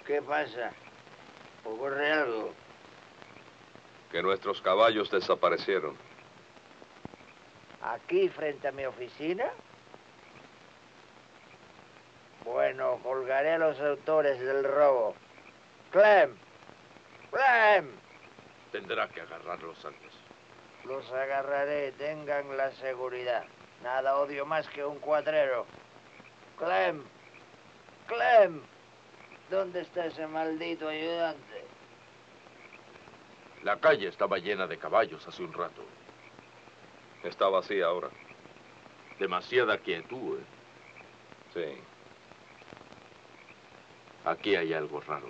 ¿Qué pasa? ¿Ocurre algo? Que nuestros caballos desaparecieron. ¿Aquí frente a mi oficina? Bueno, colgaré a los autores del robo. Clem. Clem. Tendrá que agarrarlos antes. Los agarraré, tengan la seguridad. Nada odio más que un cuatrero. Clem. Clem. ¿Dónde está ese maldito ayudante? La calle estaba llena de caballos hace un rato. Está vacía ahora. Demasiada quietud, ¿eh? Sí. Aquí hay algo raro.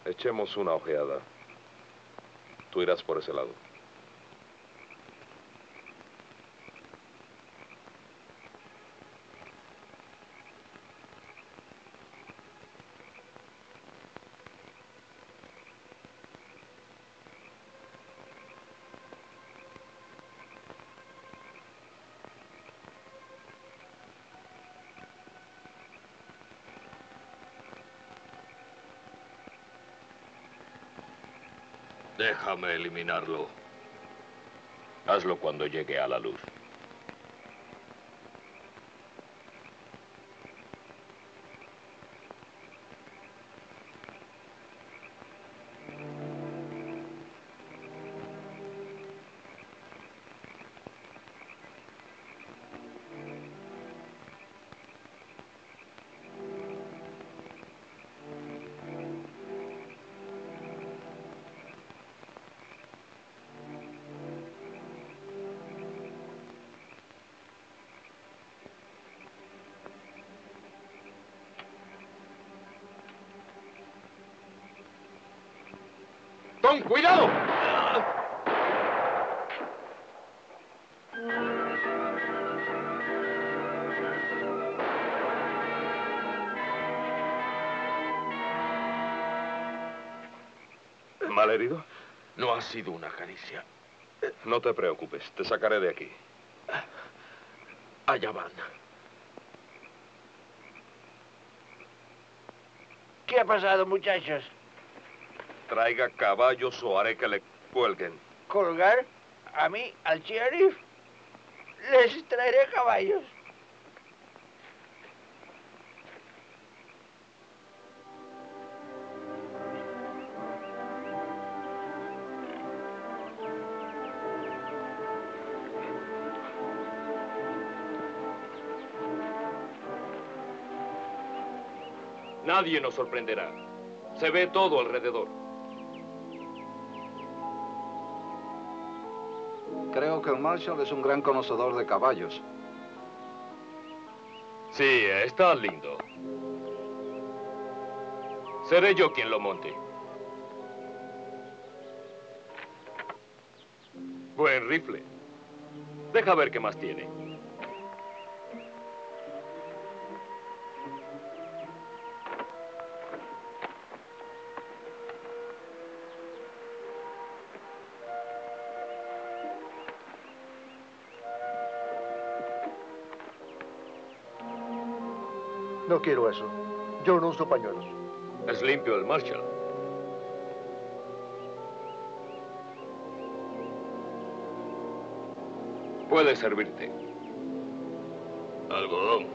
Echemos una ojeada. Tú irás por ese lado. Déjame eliminarlo. Hazlo cuando llegue a la luz. ¡Tom, cuidado! ¿Mal herido? No ha sido una caricia. No te preocupes, te sacaré de aquí. Allá van. ¿Qué ha pasado, muchachos? Traiga caballos o haré que le cuelguen. ¿Colgar? ¿A mí? ¿Al sheriff? Les traeré caballos. Nadie nos sorprenderá. Se ve todo alrededor. Creo que el Marshal es un gran conocedor de caballos. Sí, está lindo. Seré yo quien lo monte. Buen rifle. Deja ver qué más tiene. No quiero eso. Yo no uso pañuelos. Es limpio el Marshal. Puede servirte. Algodón.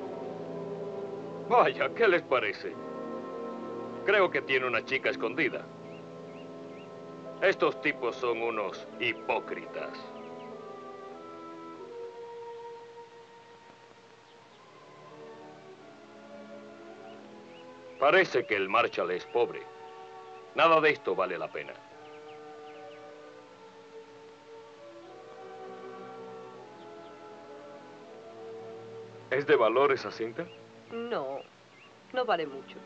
Vaya, ¿qué les parece? Creo que tiene una chica escondida. Estos tipos son unos hipócritas. Parece que el Marshal es pobre. Nada de esto vale la pena. ¿Es de valor esa cinta? No, no vale mucho.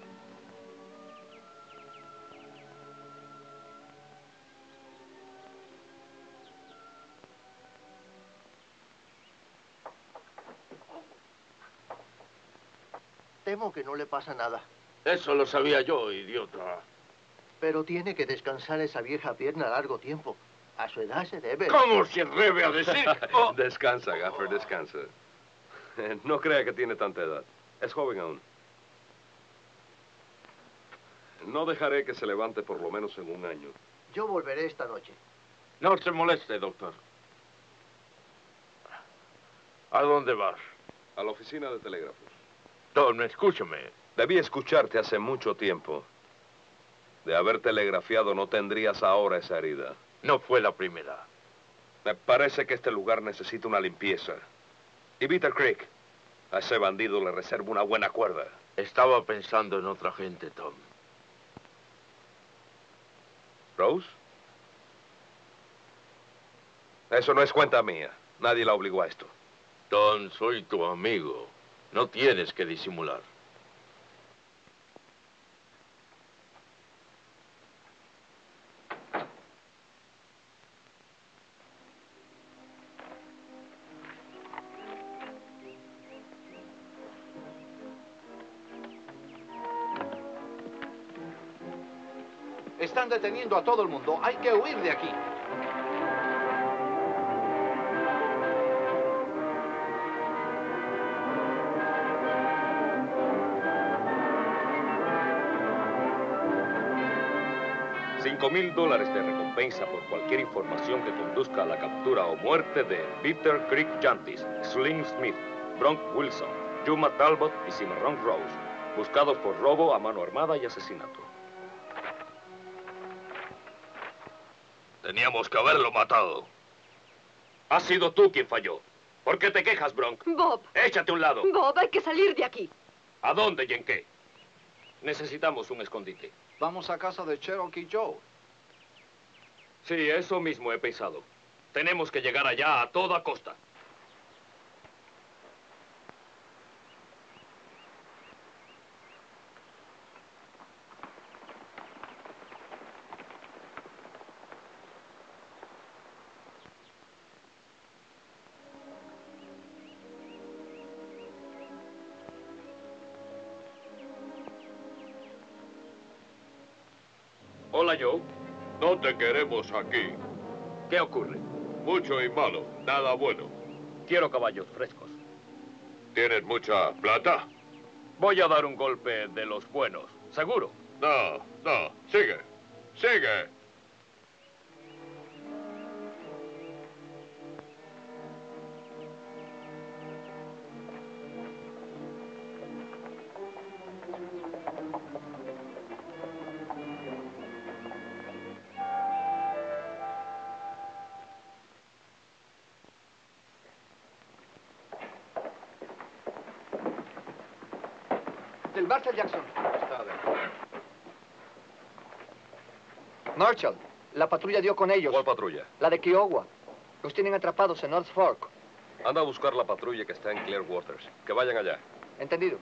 Temo que no le pasa nada. Eso lo sabía yo, idiota. Pero tiene que descansar esa vieja pierna largo tiempo. A su edad se debe. ¿Cómo se atreve a decir? Oh. Descansa, Gaffer, descansa. No crea que tiene tanta edad. Es joven aún. No dejaré que se levante por lo menos en un año. Yo volveré esta noche. No se moleste, doctor. ¿A dónde vas? A la oficina de telégrafos. Tom, escúchame. Debí escucharte hace mucho tiempo. De haber telegrafiado no tendrías ahora esa herida. No fue la primera. Me parece que este lugar necesita una limpieza. Y Bitter Creek, a ese bandido le reservo una buena cuerda. Estaba pensando en otra gente, Tom. ¿Rose? Eso no es cuenta mía. Nadie la obligó a esto. Tom, soy tu amigo. No tienes que disimular. Están deteniendo a todo el mundo. Hay que huir de aquí. $5,000 de recompensa por cualquier información que conduzca a la captura o muerte de Bitter Creek Jantis, Slim Smith, Bronk Wilson, Yuma Talbot y Cimarron Rose, buscados por robo a mano armada y asesinato. Teníamos que haberlo matado. Has sido tú quien falló. ¿Por qué te quejas, Bronk? Bob. Échate a un lado. Bob, hay que salir de aquí. ¿A dónde y en qué? Necesitamos un escondite. Vamos a casa de Cherokee Joe. Sí, eso mismo he pensado. Tenemos que llegar allá a toda costa. Hola, Joe. No te queremos aquí. ¿Qué ocurre? Mucho y malo, nada bueno. Quiero caballos frescos. ¿Tienes mucha plata? Voy a dar un golpe de los buenos, seguro. No, no, sigue, sigue. Del Marshall Jackson. Está dentro. Marshall, la patrulla dio con ellos. ¿Cuál patrulla? La de Kiowa. Los tienen atrapados en North Fork. Anda a buscar la patrulla que está en Clearwaters. Que vayan allá. ¿Entendido?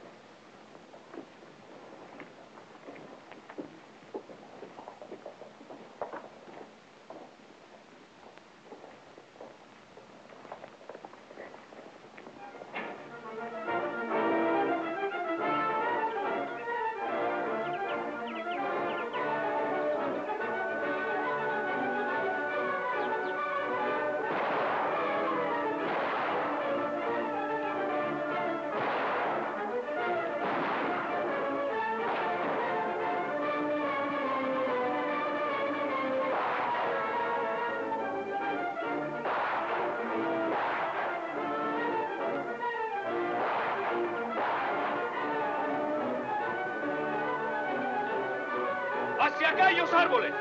¡Hacia aquellos árboles!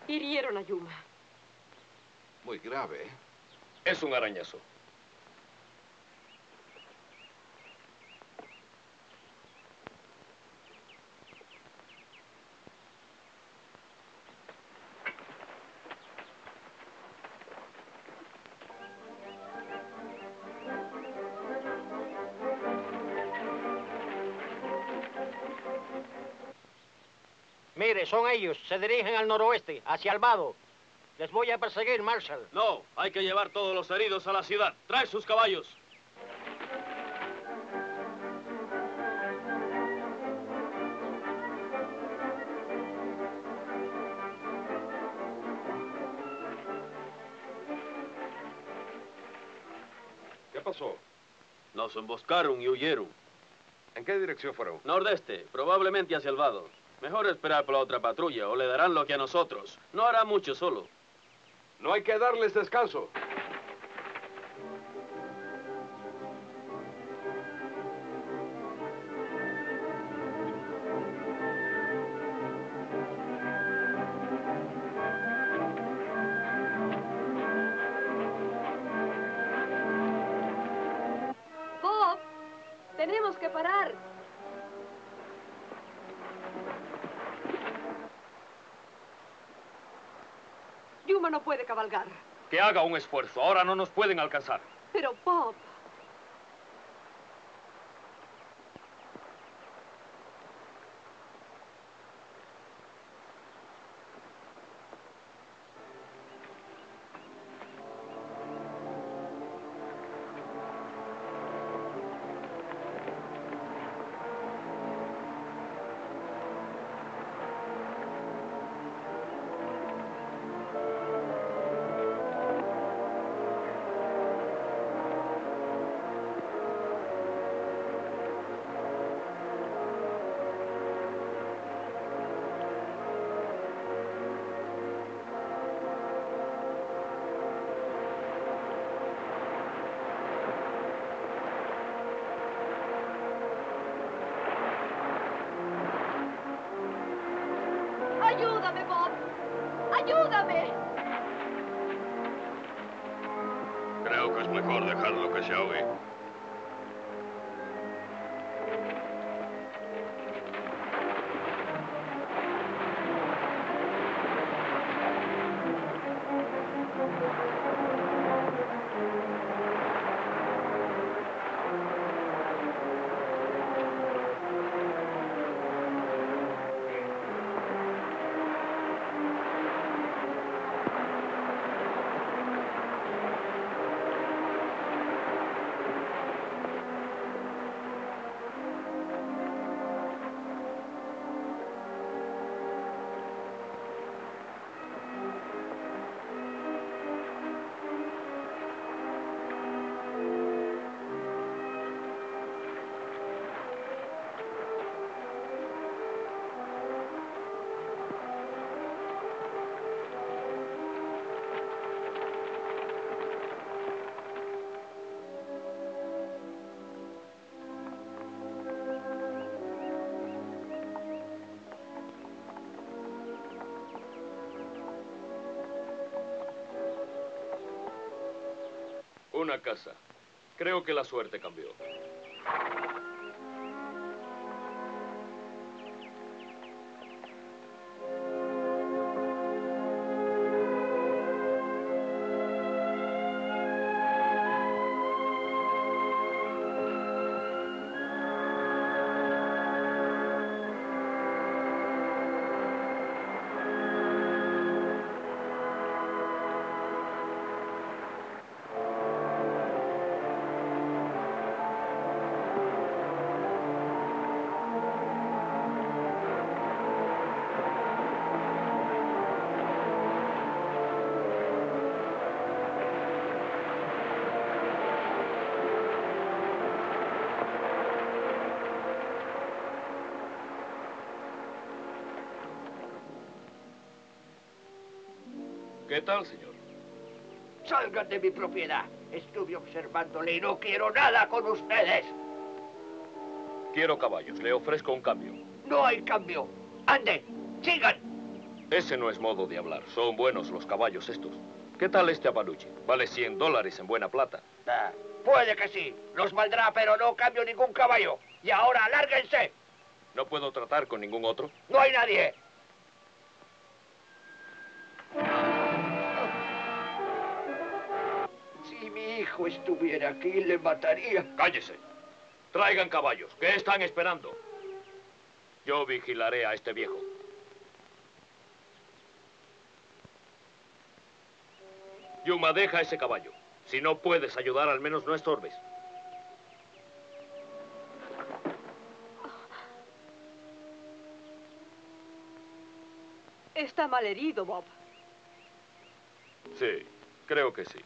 Hirieron a Yuma. Muy grave. Es un arañazo. Mire, son ellos. Se dirigen al noroeste, hacia el vado. Les voy a perseguir, Marshal. No, hay que llevar todos los heridos a la ciudad. Trae sus caballos. ¿Qué pasó? Nos emboscaron y huyeron. ¿En qué dirección fueron? Nordeste, probablemente hacia el vado. Mejor esperar por la otra patrulla o le darán lo que a nosotros. No hará mucho solo. No hay que darles descanso. Bob, tenemos que parar. Yuma no puede cabalgar. Que haga un esfuerzo. Ahora no nos pueden alcanzar. Pero, Bob... ¡Ayúdame, Bob! ¡Ayúdame! Creo que es mejor dejarlo que se ahogue. Una casa. Creo que la suerte cambió. ¿Qué tal, señor? Salgan de mi propiedad. Estuve observándole y no quiero nada con ustedes. Quiero caballos. Le ofrezco un cambio. No hay cambio. Anden, sigan. Ese no es modo de hablar. Son buenos los caballos estos. ¿Qué tal este Apaluchi? Vale $100 en buena plata. Puede que sí. Nos valdrá, pero no cambio ningún caballo. Y ahora, lárguense. ¿No puedo tratar con ningún otro? No hay nadie. Si mi hijo estuviera aquí, le mataría. ¡Cállese! Traigan caballos. ¿Qué están esperando? Yo vigilaré a este viejo. Yuma, deja ese caballo. Si no puedes ayudar, al menos no estorbes. Está malherido, Bob. Sí, creo que sí.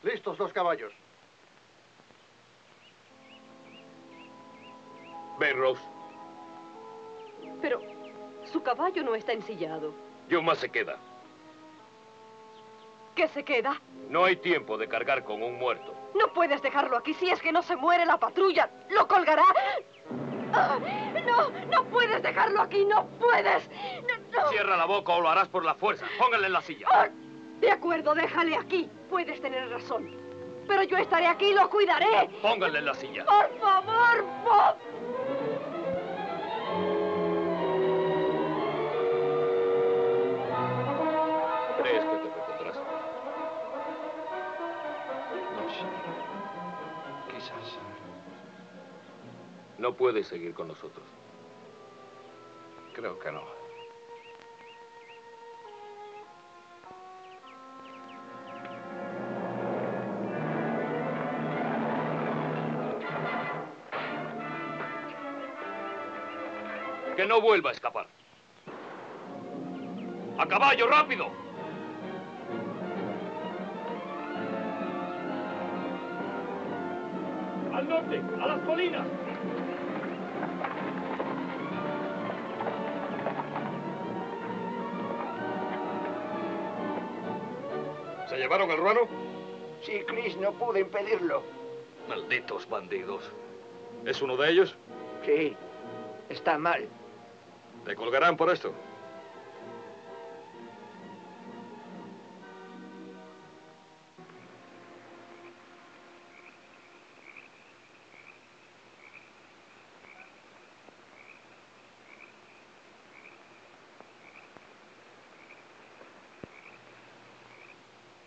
Listos los caballos. Ven, Rose. Pero su caballo no está ensillado. Yuma se queda. ¿Qué se queda? No hay tiempo de cargar con un muerto. No puedes dejarlo aquí. Si es que no se muere la patrulla, lo colgará. Ah, no, no puedes dejarlo aquí. No puedes. No. Cierra la boca o lo harás por la fuerza. Póngale en la silla. Ah, de acuerdo, déjale aquí. Puedes tener razón. Pero yo estaré aquí y lo cuidaré. Póngale en la silla. Por favor, Bob. ¿Crees que te repondrás? No sé. Quizás. No puedes seguir con nosotros. Creo que no. Que no vuelva a escapar. ¡A caballo, rápido! ¡Al norte! ¡A las colinas! ¿Se llevaron al ruano? Sí, Chris, no pude impedirlo. Malditos bandidos. ¿Es uno de ellos? Sí, está mal. ¿Le colgarán por esto?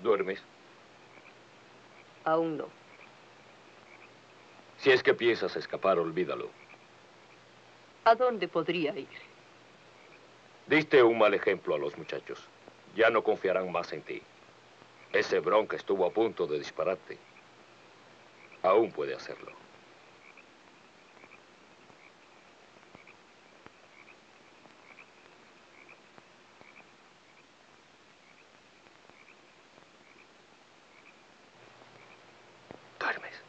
¿Duermes? Aún no. Si es que piensas escapar, olvídalo. ¿A dónde podría ir? Diste un mal ejemplo a los muchachos. Ya no confiarán más en ti. Ese bronca estuvo a punto de dispararte. Aún puede hacerlo. Duermes.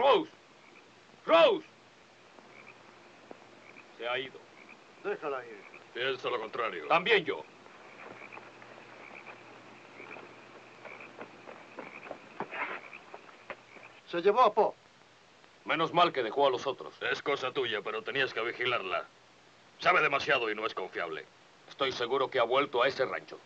Rose. Rose. Se ha ido. Déjala ir. Pienso lo contrario. También yo. Se llevó a Poe. Menos mal que dejó a los otros. Es cosa tuya, pero tenías que vigilarla. Sabe demasiado y no es confiable. Estoy seguro que ha vuelto a ese rancho.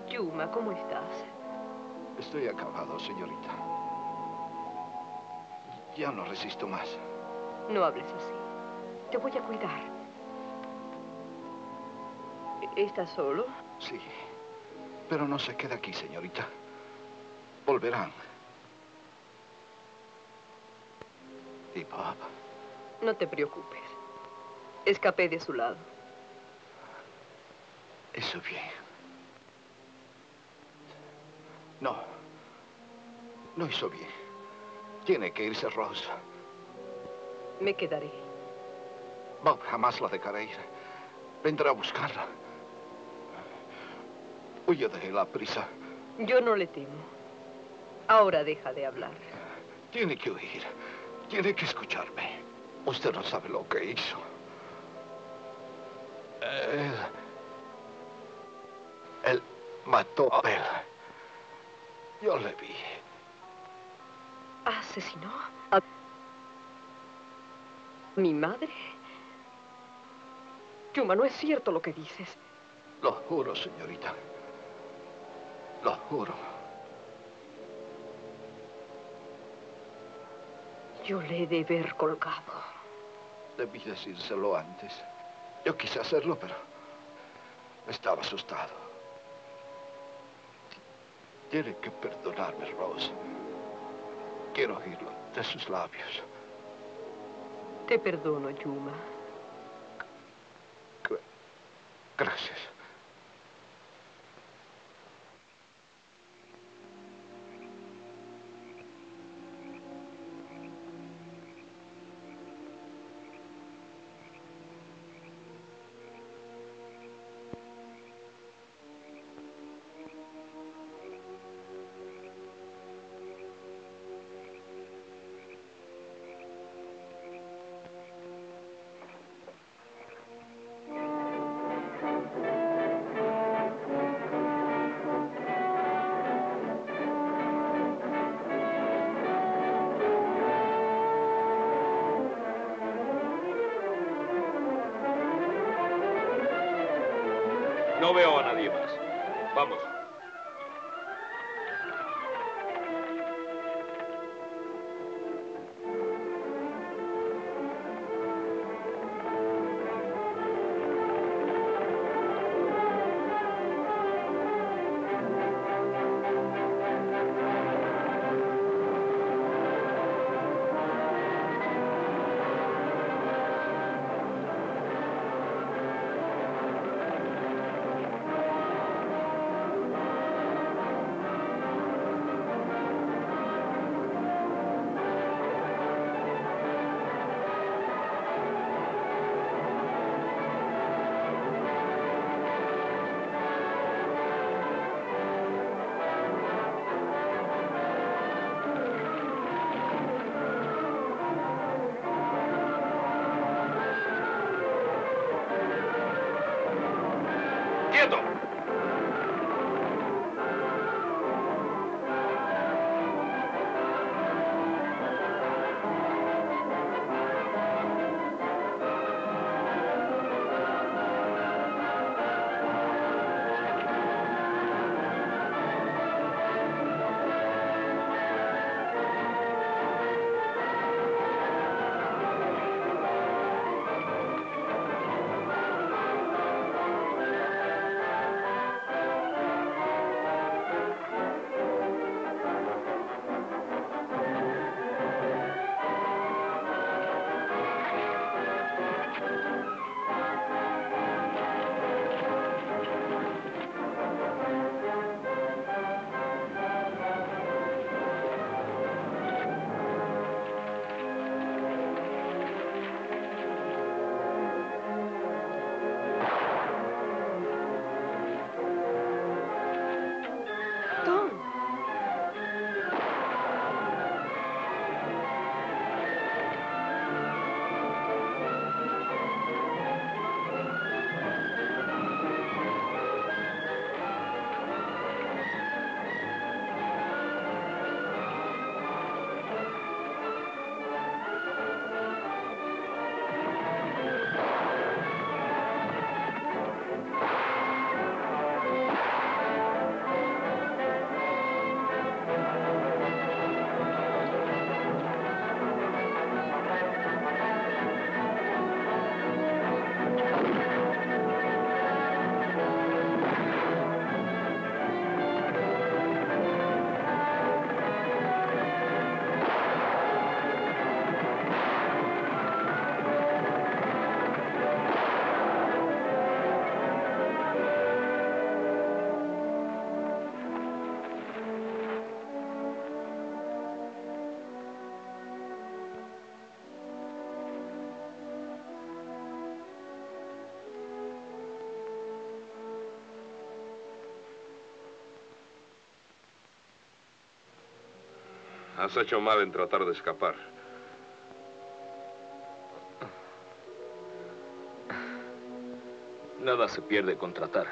Yuma, ¿cómo estás? Estoy acabado, señorita. Ya no resisto más. No hables así. Te voy a cuidar. ¿Estás solo? Sí. Pero no se queda aquí, señorita. Volverán. Y Bob. No te preocupes. Escapé de su lado. Eso bien. No. No hizo bien. Tiene que irse Rose. Me quedaré. Bob jamás la dejará ir. Vendrá a buscarla. Huye de la prisa. Yo no le temo. Ahora deja de hablar. Tiene que huir. Tiene que escucharme. Usted no sabe lo que hizo. Él mató a Bell. Yo le vi. ¿Asesinó a mi madre? Yuma, no es cierto lo que dices. Lo juro, señorita. Lo juro. Yo le he de haber colgado. Debí decírselo antes. Yo quise hacerlo, pero estaba asustado. Tiene que perdonarme, Rose. Quiero oírlo de sus labios. Te perdono, Yuma. Gracias. No veo a nadie más. Vamos. ¡Quieto! Has hecho mal en tratar de escapar. Nada se pierde con tratar.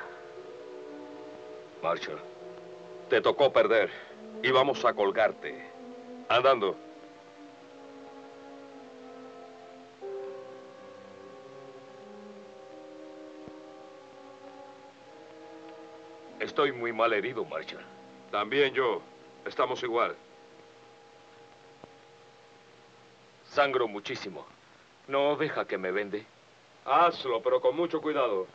Marshall, te tocó perder y vamos a colgarte. Andando. Estoy muy mal herido, Marshall. También yo. Estamos igual. Sangro muchísimo. ¿No deja que me vende? Hazlo, pero con mucho cuidado.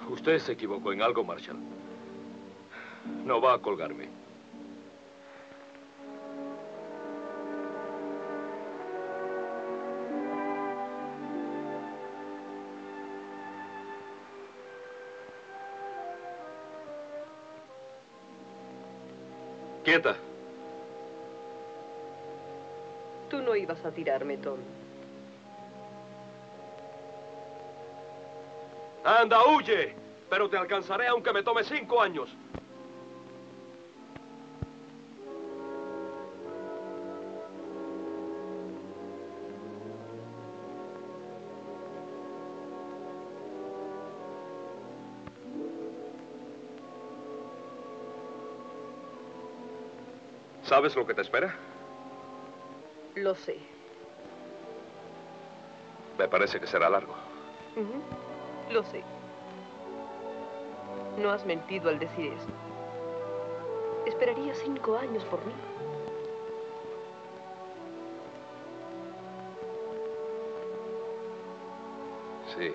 Usted se equivocó en algo, Marshall. No va a colgarme. Quieta. Tú no ibas a tirarme, Tom. ¡Anda, huye! Pero te alcanzaré aunque me tome 5 años. ¿Sabes lo que te espera? Lo sé. Me parece que será largo. Lo sé. No has mentido al decir eso. Esperaría 5 años por mí. Sí.